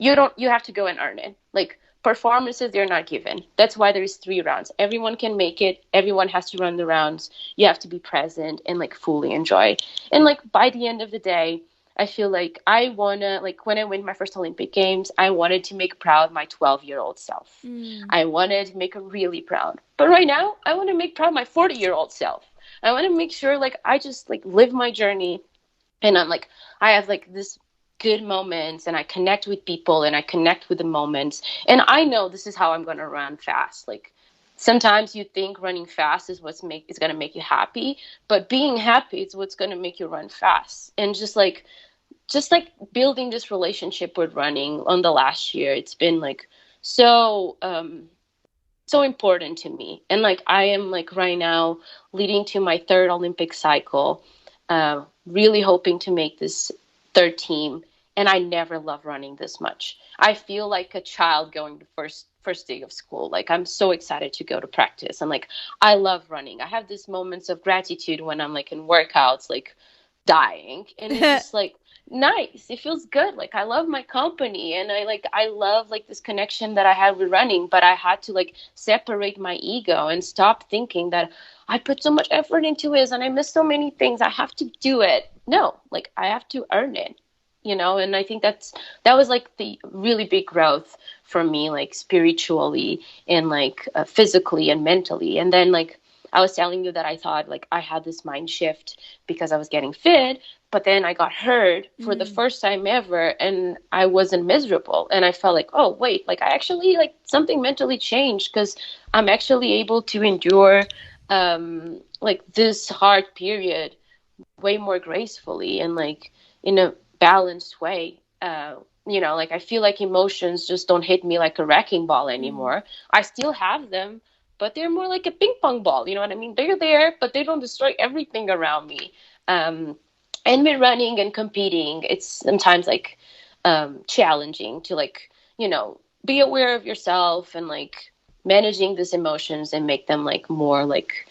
you have to go and earn it. Like performances, they're not given. That's why there is 3 rounds. Everyone can make it. Everyone has to run the rounds. You have to be present and like fully enjoy. And like by the end of the day, I feel like I want to, like when I win my first Olympic Games, I wanted to make proud my 12-year-old self. I wanted to make her really proud. But right now, I want to make proud my 40-year-old self. I want to make sure like I just like live my journey and I'm like, I have like this good moments and I connect with people and I connect with the moments. And I know this is how I'm going to run fast. Like sometimes you think running fast is is going to make you happy, but being happy is what's going to make you run fast. And just like building this relationship with running on the last year, it's been like so important to me. And like I am like right now leading to my 3rd Olympic cycle, really hoping to make this 3rd team. And I never loved running this much. I feel like a child going to first day of school. Like, I'm so excited to go to practice. And like, I love running. I have these moments of gratitude when I'm like in workouts, like dying. And it's just like nice. It feels good. Like, I love my company, and I love like this connection that I had with running, but I had to like separate my ego and stop thinking that I put so much effort into this and I miss so many things. I have to do it. No, like, I have to earn it, and I think that was like the really big growth for me, like spiritually and like physically and mentally. And then, like, I was telling you that I thought like I had this mind shift because I was getting fit, but then I got hurt for the first time ever, and I wasn't miserable. And I felt like, oh wait, like, I actually, like, something mentally changed, because I'm actually able to endure like this hard period way more gracefully and like in a balanced way. Like, I feel like emotions just don't hit me like a wrecking ball anymore. I still have them, but they're more like a ping pong ball. You know what I mean? They're there, but they don't destroy everything around me. And with running and competing, it's sometimes like challenging to, like, be aware of yourself and like managing these emotions and make them like more like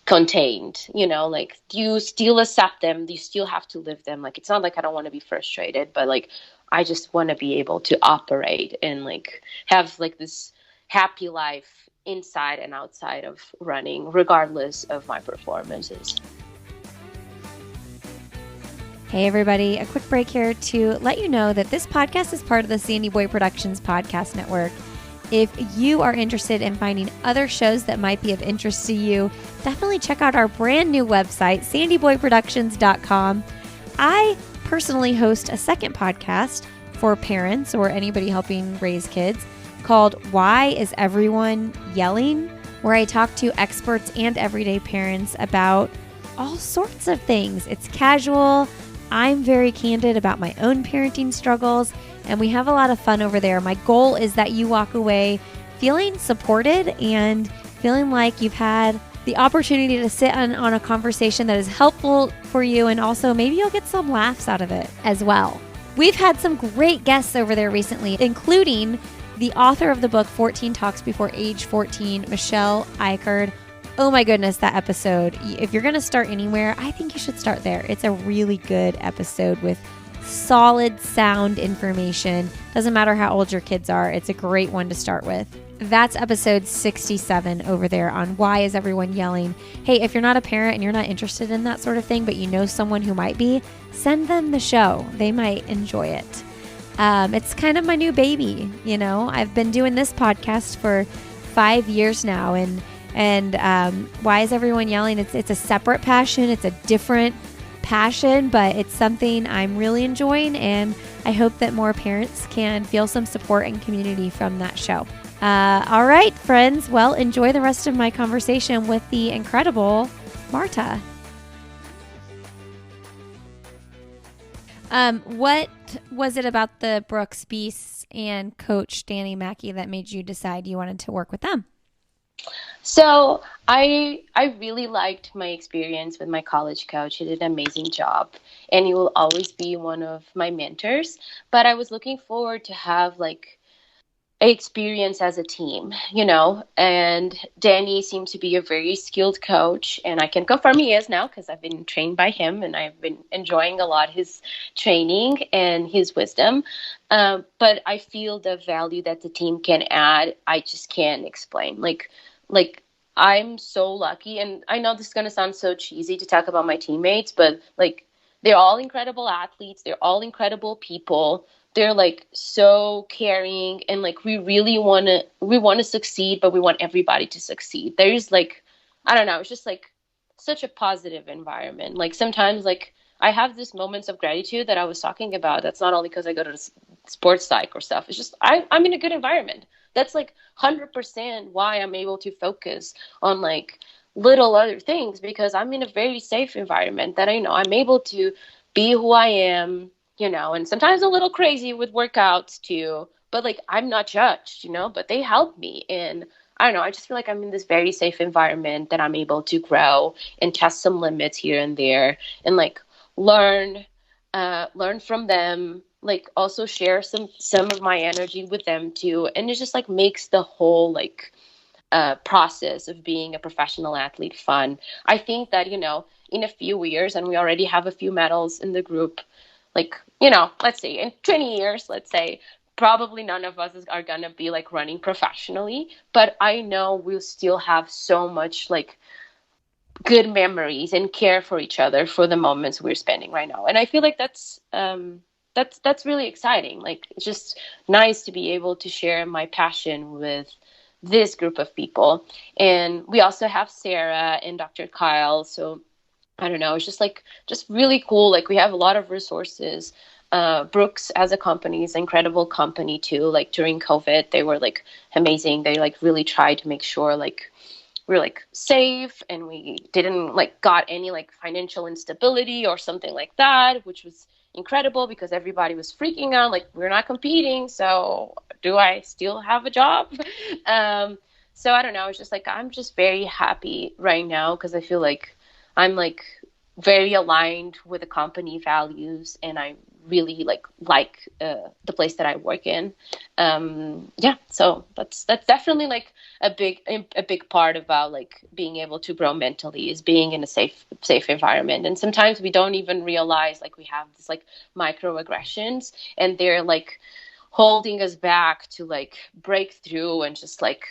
contained. Like, you still accept them, you still have to live them. Like, it's not like I don't want to be frustrated, but like, I just want to be able to operate and like have like this happy life inside and outside of running, regardless of my performances. Hey everybody, a quick break here to let you know that this podcast is part of the Sandy Boy Productions podcast network. If you are interested in finding other shows that might be of interest to you, definitely check out our brand new website, sandyboyproductions.com. I personally host a second podcast for parents or anybody helping raise kids called Why Is Everyone Yelling?, where I talk to experts and everyday parents about all sorts of things. It's casual. I'm very candid about my own parenting struggles, and we have a lot of fun over there. My goal is that you walk away feeling supported and feeling like you've had the opportunity to sit on a conversation that is helpful for you, and also maybe you'll get some laughs out of it as well. We've had some great guests over there recently, including the author of the book 14 Talks Before Age 14, Michelle Eichard. Oh my goodness, that episode. If you're going to start anywhere, I think you should start there. It's a really good episode with solid sound information. Doesn't matter how old your kids are. It's a great one to start with. That's episode 67 over there on Why Is Everyone Yelling? Hey, if you're not a parent and you're not interested in that sort of thing, but you know someone who might be, send them the show. They might enjoy it. It's kind of my new baby. I've been doing this podcast for 5 years now, and Why Is Everyone Yelling? It's a separate passion. It's a different passion, but it's something I'm really enjoying, and I hope that more parents can feel some support and community from that show. All right, friends. Well, enjoy the rest of my conversation with the incredible Marta. What was it about the Brooks Beasts and Coach Danny Mackey that made you decide you wanted to work with them? So I really liked my experience with my college coach. He did an amazing job, and he will always be one of my mentors. But I was looking forward to have like experience as a team, and Danny seems to be a very skilled coach, and I can confirm he is now because I've been trained by him, and I've been enjoying a lot his training and his wisdom. But I feel the value that the team can add, I just can't explain. Like I'm so lucky, and I know this is going to sound so cheesy to talk about my teammates, but like, they're all incredible athletes. They're all incredible people. They're like so caring, and like we want to succeed, but we want everybody to succeed. There's like, I don't know, it's just like such a positive environment. Like sometimes like I have these moments of gratitude that I was talking about. That's not only because I go to sports psych or stuff. It's just I'm in a good environment. That's like 100% why I'm able to focus on like little other things, because I'm in a very safe environment that I know I'm able to be who I am, and sometimes a little crazy with workouts too, but like I'm not judged, but they help me. And I don't know, I just feel like I'm in this very safe environment that I'm able to grow and test some limits here and there and like learn learn from them, like also share some of my energy with them too, and it just like makes the whole like process of being a professional athlete fun. I think that, in a few years, and we already have a few medals in the group, like, let's say in 20 years, let's say, probably none of us are going to be like running professionally, but I know we'll still have so much like good memories and care for each other for the moments we're spending right now. And I feel like that's really exciting. Like, it's just nice to be able to share my passion with this group of people. And we also have Sarah and Dr. Kyle. So I don't know, it's just really cool. Like, we have a lot of resources. Brooks as a company is an incredible company too. Like, during COVID, they were like amazing. They like really tried to make sure like we were like safe and we didn't like got any like financial instability or something like that, which was incredible because everybody was freaking out. Like, we're not competing, so do I still have a job? So I don't know. It's just like, I'm just very happy right now because I feel like I'm like very aligned with the company values, and I really like the place that I work in. Yeah, so that's definitely like a big part about like being able to grow mentally, is being in a safe environment. And sometimes we don't even realize like we have this like microaggressions, and they're like holding us back to like break through and just like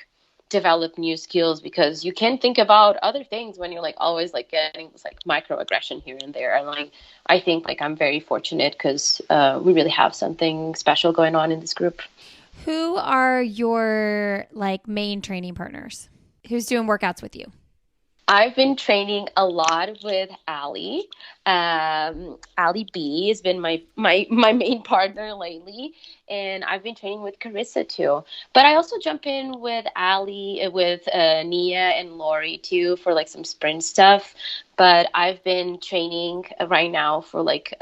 develop new skills, because you can think about other things when you're like always like getting this like microaggression here and there. And like, I think like I'm very fortunate because we really have something special going on in this group. Who are your like main training partners? Who's doing workouts with you? I've been training a lot with Ali. Ali B has been my main partner lately, and I've been training with Carissa too. But I also jump in with Ali, with Nia and Lori too for like some sprint stuff. But I've been training right now for like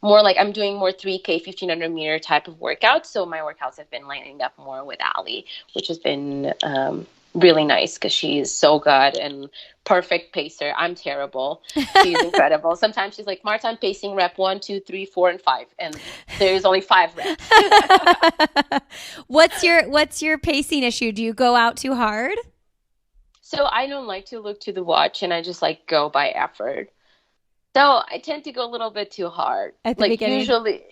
more like I'm doing more 3K, 1500-meter type of workouts. So my workouts have been lining up more with Ali, which has been really nice because she is so good and perfect pacer. I'm terrible. She's incredible. Sometimes she's like, Marta, I'm pacing rep 1, 2, 3, 4, and 5, and there's only 5 reps. What's your pacing issue? Do you go out too hard? So I don't like to look to the watch, and I just like go by effort. So I tend to go a little bit too hard. At the like beginning? Usually,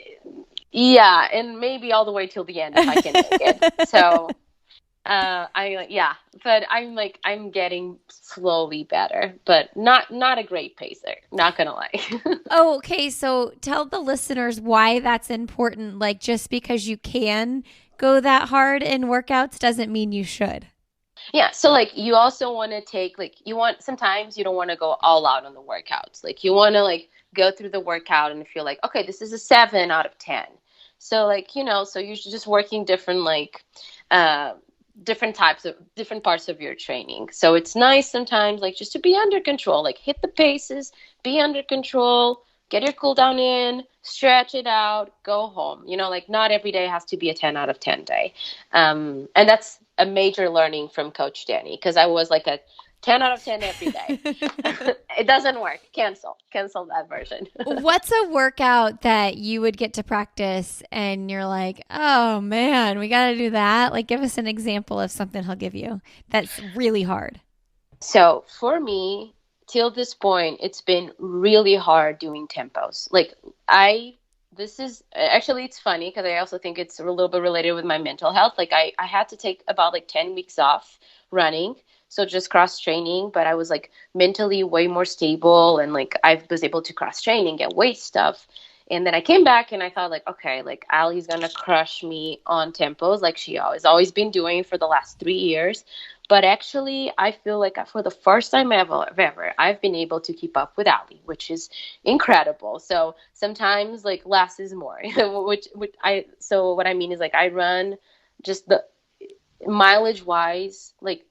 yeah, and maybe all the way till the end if I can make it. So but I'm getting slowly better, but not a great pacer, not gonna lie. Oh, okay. So tell the listeners why that's important. Like, just because you can go that hard in workouts doesn't mean you should. Yeah, so like you also want to take like sometimes you don't want to go all out on the workouts. Like, you want to like go through the workout and feel like, okay, this is a 7 out of 10. So like, so you're just working different like different parts of your training. So it's nice sometimes like just to be under control, like hit the paces, be under control, get your cool down in, stretch it out, go home. Like, not every day has to be a 10 out of 10 day. And that's a major learning from Coach Danny, because I was like a 10 out of 10 every day. It doesn't work. Cancel that version. What's a workout that you would get to practice and you're like, oh man, we got to do that? Like, give us an example of something he'll give you that's really hard. So for me, till this point, it's been really hard doing tempos. Like, this is actually, it's funny because I also think it's a little bit related with my mental health. Like, I had to take about like 10 weeks off running. So just cross training, but I was like mentally way more stable, and like I was able to cross train and get weight stuff. And then I came back and I thought like, okay, like Ali's going to crush me on tempos like she always been doing for the last 3 years. But actually, I feel like for the first time ever, I've been able to keep up with Ali, which is incredible. So sometimes like less is more, so what I mean is like I run just the mileage wise, like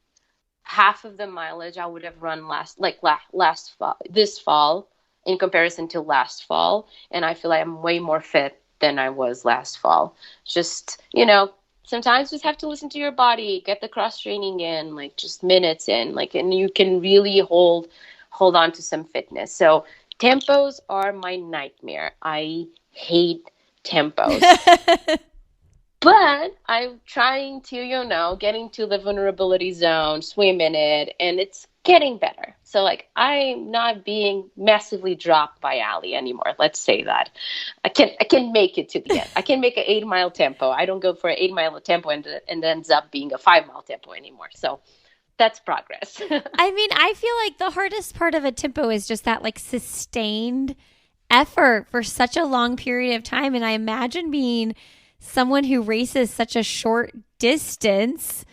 half of the mileage I would have run last fall, this fall, in comparison to last fall. And I feel like I'm way more fit than I was last fall. Just, sometimes just have to listen to your body, get the cross training in, like just minutes in, like, and you can really hold on to some fitness. So Tempos are my nightmare. I hate tempos. But I'm trying to, get into the vulnerability zone, swim in it, and it's getting better. So, like, I'm not being massively dropped by Ali anymore. Let's say that. I can make it to the end. I can make an 8 mile tempo. I don't go for an 8 mile tempo and it ends up being a 5 mile tempo anymore. So that's progress. I mean, I feel like the hardest part of a tempo is just that like sustained effort for such a long period of time. And I imagine being someone who races such a short distance,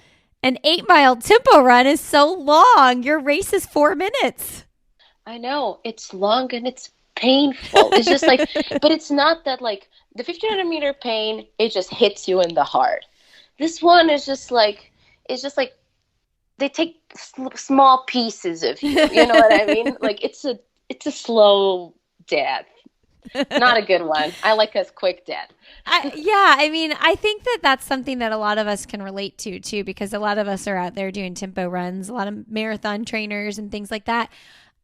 an 8 mile tempo run is so long. Your race is 4 minutes. I know it's long and it's painful. It's just like, but it's not that like the 1500-meter pain, it just hits you in the heart. This one is just like, it's just like they take small pieces of you. You know what I mean? Like it's a slow death. Not a good one. I like a quick death. I mean, I think that that's something that a lot of us can relate to too, because a lot of us are out there doing tempo runs, a lot of marathon trainers and things like that.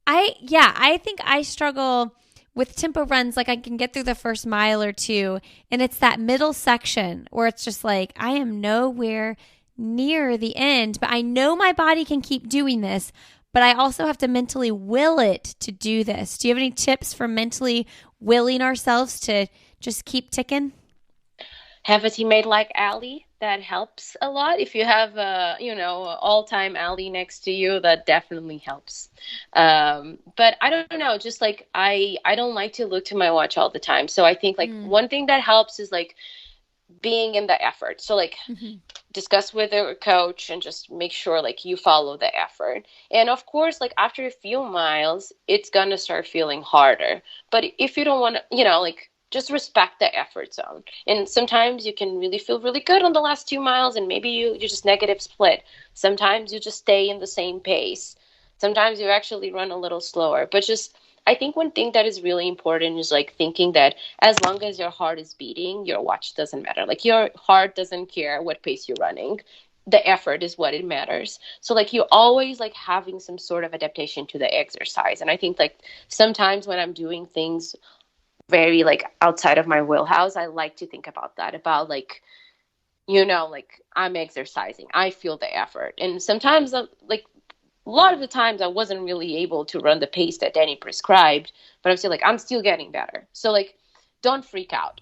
I think I struggle with tempo runs. Like I can get through the first mile or two, and it's that middle section where it's just like, I am nowhere near the end, but I know my body can keep doing this, but I also have to mentally will it to do this. Do you have any tips for mentally willing ourselves to just keep ticking? Have a teammate like Ali. That helps a lot. If you have all-time Ali next to you, that definitely helps. But I don't know, just like I don't like to look to my watch all the time. So I think like one thing that helps is like being in the effort. So like discuss with a coach and just make sure like you follow the effort. And of course, like after a few miles, it's gonna start feeling harder. But if you don't want to, like just respect the effort zone. And sometimes you can really feel really good on the last 2 miles and maybe you just negative split. Sometimes you just stay in the same pace. Sometimes you actually run a little slower. But just I think one thing that is really important is like thinking that as long as your heart is beating, your watch doesn't matter. Like your heart doesn't care what pace you're running. The effort is what it matters. So like you always like having some sort of adaptation to the exercise. And I think like sometimes when I'm doing things very like outside of my wheelhouse, I like to think about that, about like, like I'm exercising, I feel the effort. And sometimes like a lot of the times I wasn't really able to run the pace that Danny prescribed, but I'm still like, I'm still getting better. So like, don't freak out.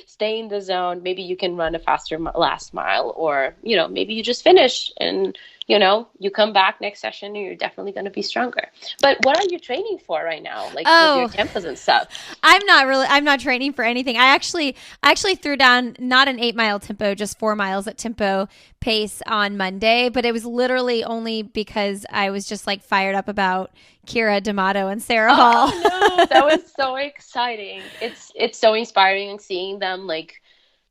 Stay in the zone. Maybe you can run a faster last mile, or, maybe you just finish and, you come back next session and you're definitely going to be stronger. But what are you training for right now? Like with your tempos and stuff? I'm not training for anything. I actually threw down not an 8 mile tempo, just 4 miles at tempo pace on Monday, but it was literally only because I was just like fired up about Kira D'Amato and Sarah Hall. No, that was so exciting. It's so inspiring seeing them like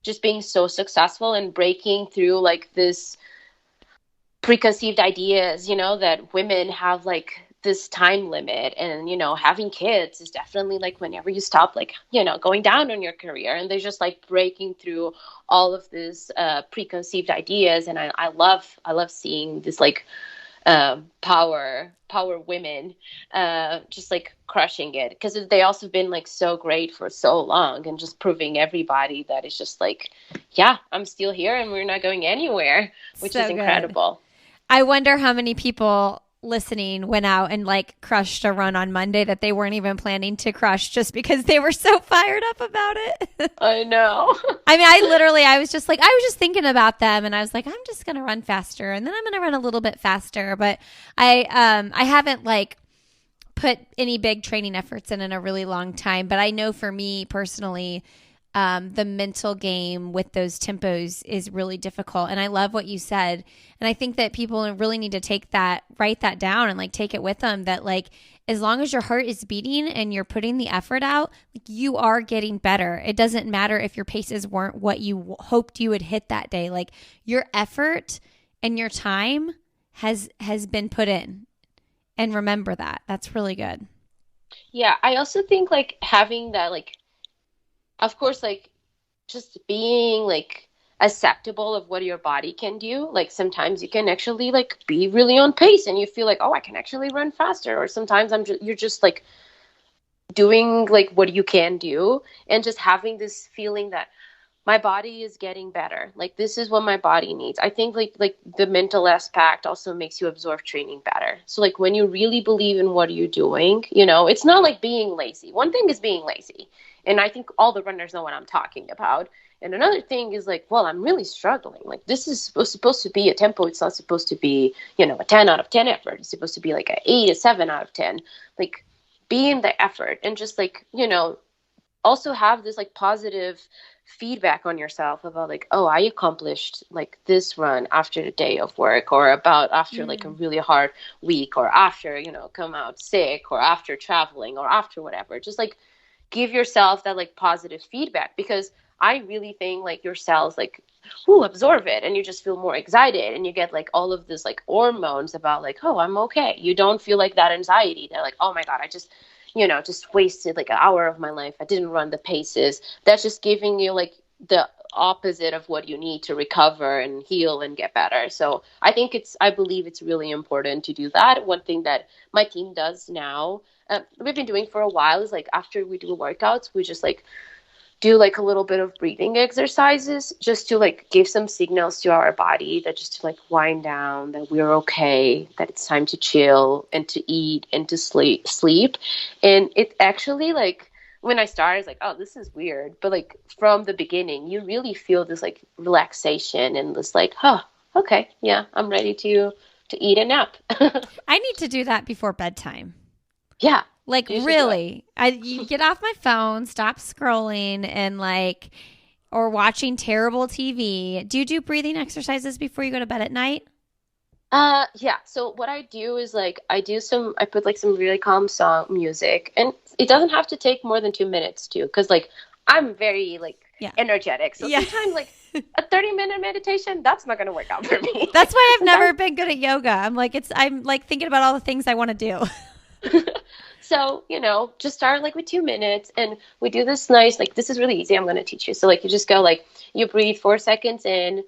just being so successful and breaking through like this preconceived ideas, that women have like this time limit, and having kids is definitely like whenever you stop like going down on your career, and they're just like breaking through all of these preconceived ideas. And I love seeing this like power women just like crushing it, because they also been like so great for so long and just proving everybody that it's just like, yeah, I'm still here and we're not going anywhere, which is incredible. Good. I wonder how many people listening went out and like crushed a run on Monday that they weren't even planning to crush, just because they were so fired up about it. I know. I mean, I was just thinking about them, and I was like, I'm just going to run faster, and then I'm going to run a little bit faster. But I haven't like put any big training efforts in a really long time. But I know for me personally, the mental game with those tempos is really difficult. And I love what you said. And I think that people really need to write that down and like take it with them, that like, as long as your heart is beating and you're putting the effort out, like you are getting better. It doesn't matter if your paces weren't what you hoped you would hit that day. Like your effort and your time has been put in. And remember that. That's really good. Yeah. I also think like having that, like, of course, like just being like acceptable of what your body can do. Like sometimes you can actually like be really on pace and you feel like, oh, I can actually run faster. Or sometimes you're just like doing like what you can do, and just having this feeling that my body is getting better. Like this is what my body needs. I think like the mental aspect also makes you absorb training better. So like when you really believe in what you're doing, it's not like being lazy. One thing is being lazy. And I think all the runners know what I'm talking about. And another thing is like, well, I'm really struggling. Like this is supposed to be a tempo. It's not supposed to be, a 10 out of 10 effort. It's supposed to be like an 8, a 7 out of 10. Like be in the effort and just like, also have this like positive feedback on yourself about like, oh, I accomplished like this run after a day of work, or about after like a really hard week, or after, come out sick, or after traveling, or after whatever. Just like give yourself that like positive feedback, because I really think like your cells like absorb it, and you just feel more excited, and you get like all of this like hormones about like, oh, I'm okay. You don't feel like that anxiety. They're like, oh my God, I just just wasted like an hour of my life. I didn't run the paces. That's just giving you like the opposite of what you need to recover and heal and get better. So I believe it's really important to do that. One thing that my team does now, we've been doing for a while, is like after we do workouts, we just like do like a little bit of breathing exercises, just to like give some signals to our body that just to like wind down, that we're okay, that it's time to chill and to eat and to sleep. And it actually, like, when I started, I was like, oh, this is weird. But like from the beginning, you really feel this like relaxation and this like, oh, okay, yeah, I'm ready to eat a nap. I need to do that before bedtime. Yeah. Like really, you get off my phone, stop scrolling, and like, or watching terrible TV. Do you do breathing exercises before you go to bed at night? Yeah. So what I do is like, I put like some really calm song music, and it doesn't have to take more than 2 minutes too. 'Cause like, I'm very like energetic. So sometimes like a 30-minute meditation, that's not going to work out for me. That's why I've never been good at yoga. I'm like thinking about all the things I want to do. So, just start like with 2 minutes, and we do this nice, like, this is really easy. I'm going to teach you. So like, you just go like, you breathe 4 seconds in,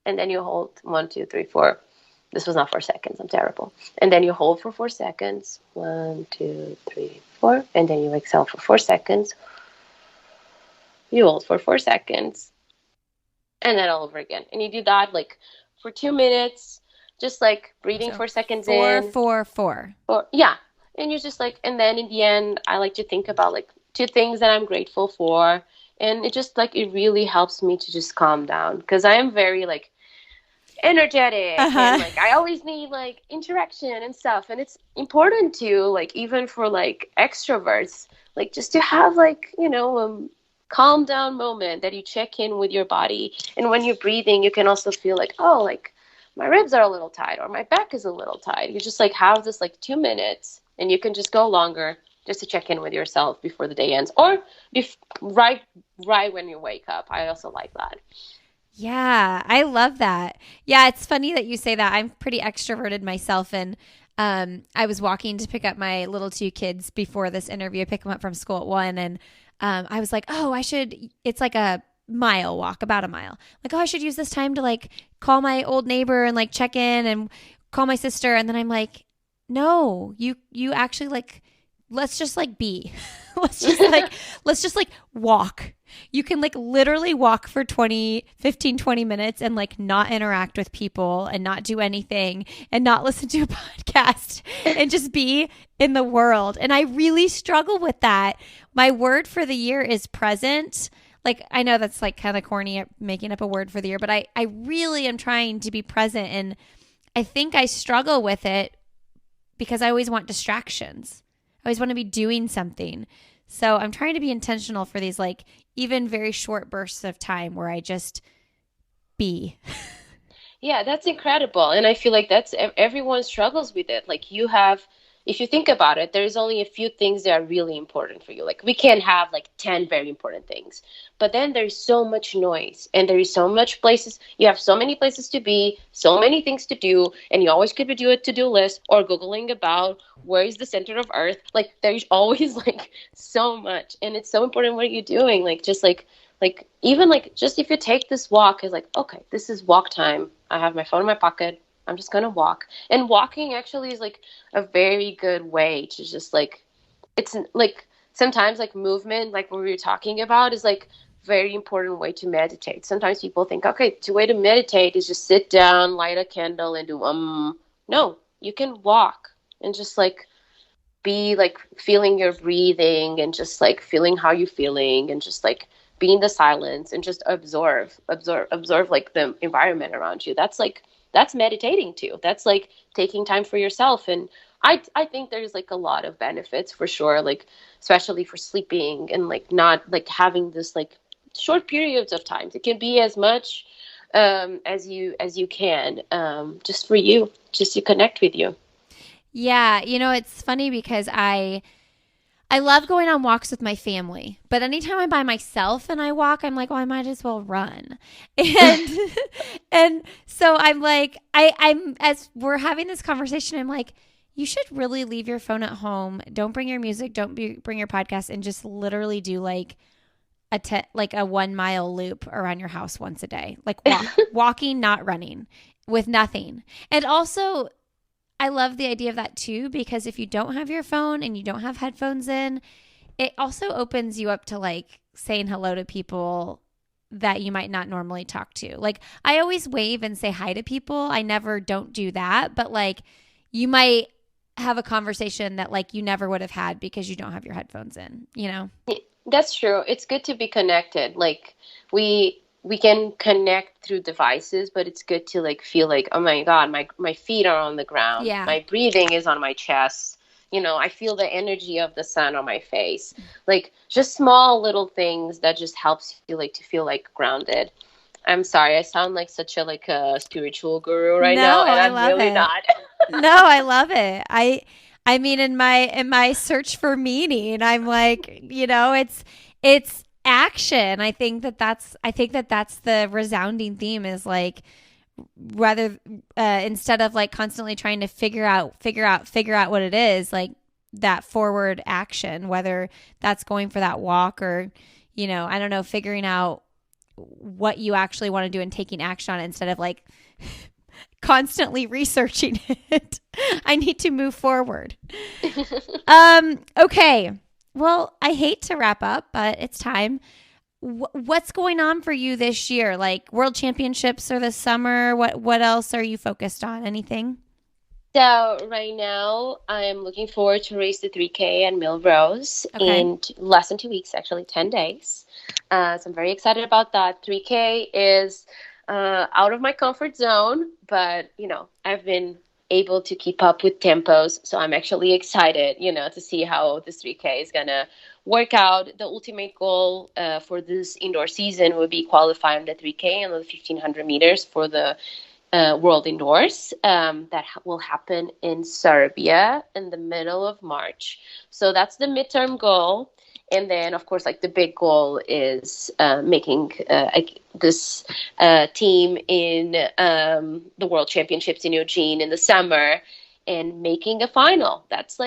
and then you hold 1, 2, 3, 4. This was not 4 seconds. I'm terrible. And then you hold for 4 seconds. 1, 2, 3, 4. And then you exhale for 4 seconds. You hold for 4 seconds. And then all over again. And you do that like for 2 minutes, just like breathing 4 seconds in. 4. Yeah. And you're just like, and then in the end, I like to think about like 2 things that I'm grateful for. And it just like, it really helps me to just calm down, because I am very like energetic and like I always need like interaction and stuff. And it's important to like, even for like extroverts, like just to have like, calm down moment that you check in with your body. And when you're breathing, you can also feel like, oh, like my ribs are a little tight, or my back is a little tight. You just like have this like 2 minutes. And you can just go longer just to check in with yourself before the day ends, or right when you wake up. I also like that. Yeah, I love that. Yeah, it's funny that you say that. I'm pretty extroverted myself, and I was walking to pick up my little 2 kids before this interview. I pick them up from school at 1, and I was like, oh, it's like a mile walk, about a mile. Like, oh, I should use this time to like call my old neighbor and like check in and call my sister. And then I'm like, no, you actually like, let's just like be, let's just like walk. You can like literally walk for 20 minutes and like not interact with people and not do anything and not listen to a podcast and just be in the world. And I really struggle with that. My word for the year is present. Like, I know that's like kind of corny at making up a word for the year, but I really am trying to be present. And I think I struggle with it because I always want distractions. I always want to be doing something. So I'm trying to be intentional for these like even very short bursts of time where I just be. Yeah, that's incredible. And I feel like everyone struggles with it. Like if you think about it, there's only a few things that are really important for you. Like we can't have like 10 very important things, but then there's so much noise and there is so much places. You have so many places to be, so many things to do. And you always could do a to-do list or Googling about where is the center of Earth. Like there's always like so much. And it's so important what you're doing. Like just like even like just if you take this walk is like, okay, this is walk time. I have my phone in my pocket. I'm just going to walk. And walking actually is like a very good way to just like, it's like sometimes like movement, like what we were talking about, is like very important way to meditate. Sometimes people think, okay, the way to meditate is just sit down, light a candle, and do No, you can walk and just like be like feeling your breathing and just like feeling how you're feeling and just like be in the silence and just observe like the environment around you. That's like that's meditating too. That's like taking time for yourself. And I think there's like a lot of benefits for sure, like especially for sleeping and like not like having this like short periods of time. It can be as much as you can, just for you, just to connect with you. Yeah, it's funny because I love going on walks with my family, but anytime I'm by myself and I walk, I'm like, well, I might as well run. And and so I'm like, I'm as we're having this conversation, I'm like, you should really leave your phone at home. Don't bring your music. Bring your podcast, and just literally do like like a 1 mile loop around your house once a day, like walking, not running, with nothing. And also, I love the idea of that too, because if you don't have your phone and you don't have headphones in, it also opens you up to like saying hello to people that you might not normally talk to. Like I always wave and say hi to people. I never don't do that, but like you might have a conversation that like you never would have had because you don't have your headphones in. That's true. It's good to be connected. Like we can connect through devices, but it's good to like feel like, oh my God, my feet are on the ground. Yeah. My breathing is on my chest. I feel the energy of the sun on my face. Like just small little things that just helps you like to feel like grounded. I'm sorry, I sound like such a like a spiritual guru right now, and I'm really not. No, I love it. I mean, in my search for meaning, I'm like, it's action. I think that that's the resounding theme, is like, rather instead of like constantly trying to figure out what it is, like that forward action, whether that's going for that walk or, I don't know, figuring out what you actually want to do and taking action on it instead of like constantly researching it. I need to move forward. Okay. Well, I hate to wrap up, but it's time. What's going on for you this year? Like World Championships or this summer? What else are you focused on? Anything? So right now, I'm looking forward to race the 3K at Millrose in less than 2 weeks, actually 10 days. So I'm very excited about that. 3K is out of my comfort zone, but I've been able to keep up with tempos, so I'm actually excited, to see how this 3K is gonna work out. The ultimate goal for this indoor season will be qualifying the 3K and the 1500 meters for the World Indoors that will happen in Serbia in the middle of March. So that's the midterm goal. And then, of course, like the big goal is making this team in the World Championships in Eugene in the summer and making a final. That's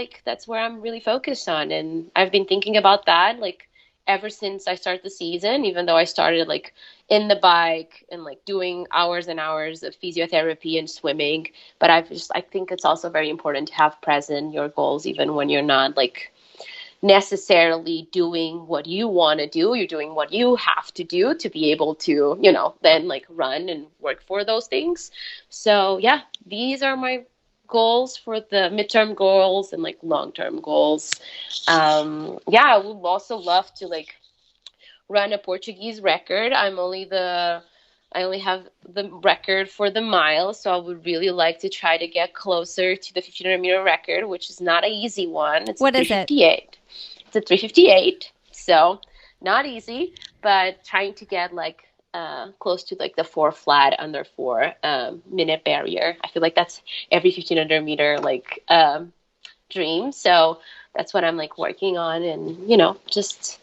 where I'm really focused on. And I've been thinking about that like ever since I started the season, even though I started like in the bike and like doing hours and hours of physiotherapy and swimming. But I think it's also very important to have present your goals, even when you're not like necessarily doing what you want to do. You're doing what you have to do to be able to, then like run and work for those things. So yeah, these are my goals for the midterm goals and like long-term goals. I would also love to like run a Portuguese record. I only have the record for the mile, so I would really like to try to get closer to the 1500 meter record, which is not an easy one. What is it? It's a 3:58, so not easy, but trying to get like close to like the 4 flat under 4 minute barrier. I feel like that's every 1500 meter like dream. So that's what I'm like working on, and just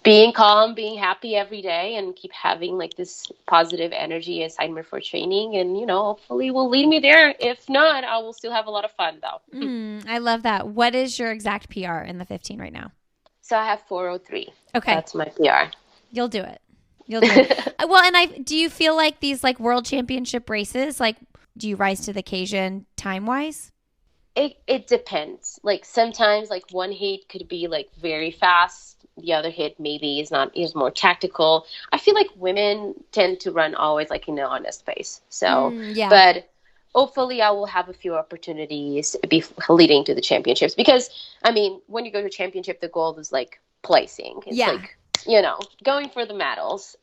being calm, being happy every day, and keep having like this positive energy assignment for training, and hopefully will lead me there. If not, I will still have a lot of fun though. I love that. What is your exact PR in the 15 right now? So I have 4:03. Okay, that's my PR. You'll do it. Well, and do you feel like these like World Championship races, like, do you rise to the occasion time wise? It depends. Like sometimes like one hit could be like very fast. The other hit maybe is more tactical. I feel like women tend to run always like in an honest pace. So, Yeah. but hopefully I will have a few opportunities leading to the championships because I mean, when you go to championship, the goal is like placing. It's like, going for the medals.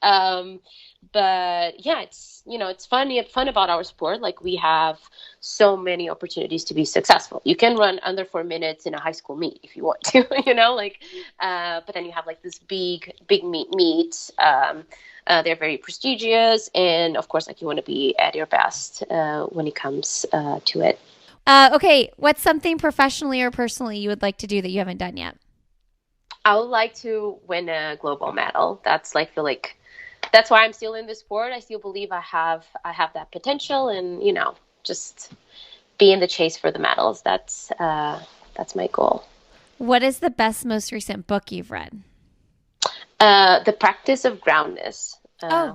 But yeah, it's fun about our sport. Like we have so many opportunities to be successful. You can run under 4 minutes in a high school meet if you want to, but then you have like this big meet. They're very prestigious. And of course, like you want to be at your best when it comes to it. Okay. What's something professionally or personally you would like to do that you haven't done yet? I would like to win a global medal. That's that's why I'm still in this sport. I still believe I have that potential, and just be in the chase for the medals. That's my goal. What is the best, most recent book you've read? The Practice of Groundness.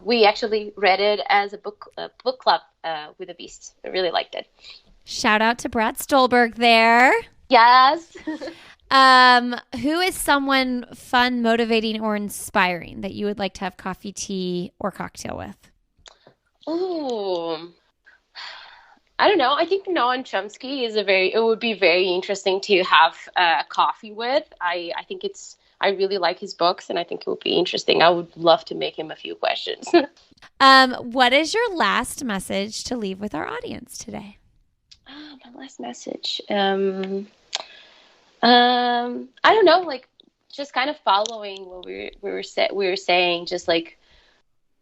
We actually read it as a book club with a beast. I really liked it. Shout out to Brad Stolberg there. Yes. Who is someone fun, motivating, or inspiring that you would like to have coffee, tea, or cocktail with? Oh, I don't know. I think Noam Chomsky it would be very interesting to have coffee with. I really like his books, and I think it would be interesting. I would love to make him a few questions. What is your last message to leave with our audience today? My last message. I don't know, like just kind of following what we were saying, just like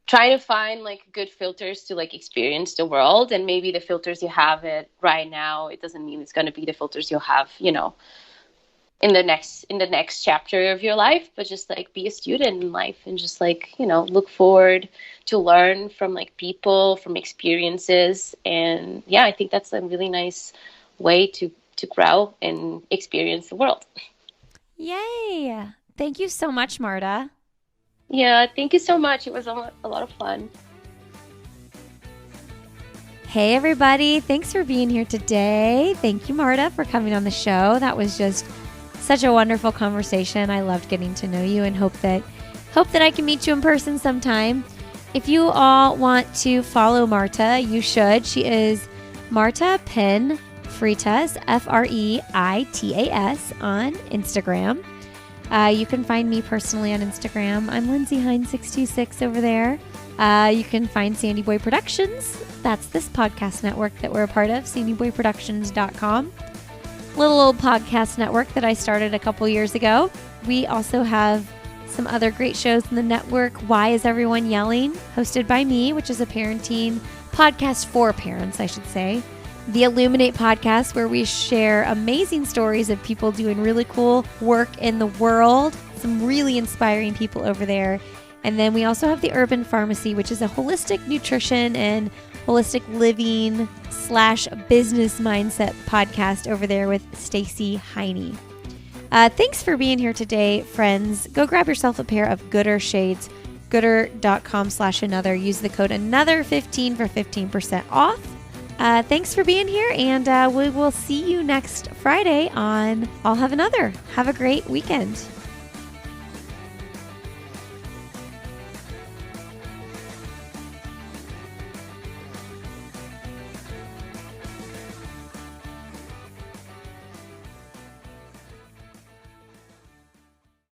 trying to find like good filters to like experience the world, and maybe the filters you have it right now, it doesn't mean it's going to be the filters you'll have, in the next chapter of your life, but just like be a student in life and just like, look forward to learn from like people, from experiences. And yeah, I think that's a really nice way to grow and experience the world. Yay. Thank you so much, Marta. Yeah, thank you so much. It was a lot of fun. Hey, everybody. Thanks for being here today. Thank you, Marta, for coming on the show. That was just such a wonderful conversation. I loved getting to know you and hope that I can meet you in person sometime. If you all want to follow Marta, you should. She is Marta Pen Freitas, Freitas on Instagram. You can find me personally on Instagram. I'm Lindsay Hine 626 over there. You can find Sandy Boy Productions. That's this podcast network that we're a part of, sandyboyproductions.com. Little old podcast network that I started a couple years ago. We also have some other great shows in the network. Why Is Everyone Yelling? Hosted by me, which is a parenting podcast for parents, I should say. The Illuminate podcast, where we share amazing stories of people doing really cool work in the world. Some really inspiring people over there. And then we also have the Urban Pharmacy, which is a holistic nutrition and holistic living / business mindset podcast over there with Stacy Heine. Thanks for being here today, friends. Go grab yourself a pair of Gooder shades, gooder.com/another. Use the code another15 for 15% off. Thanks for being here, and we will see you next Friday on I'll Have Another. Have a great weekend.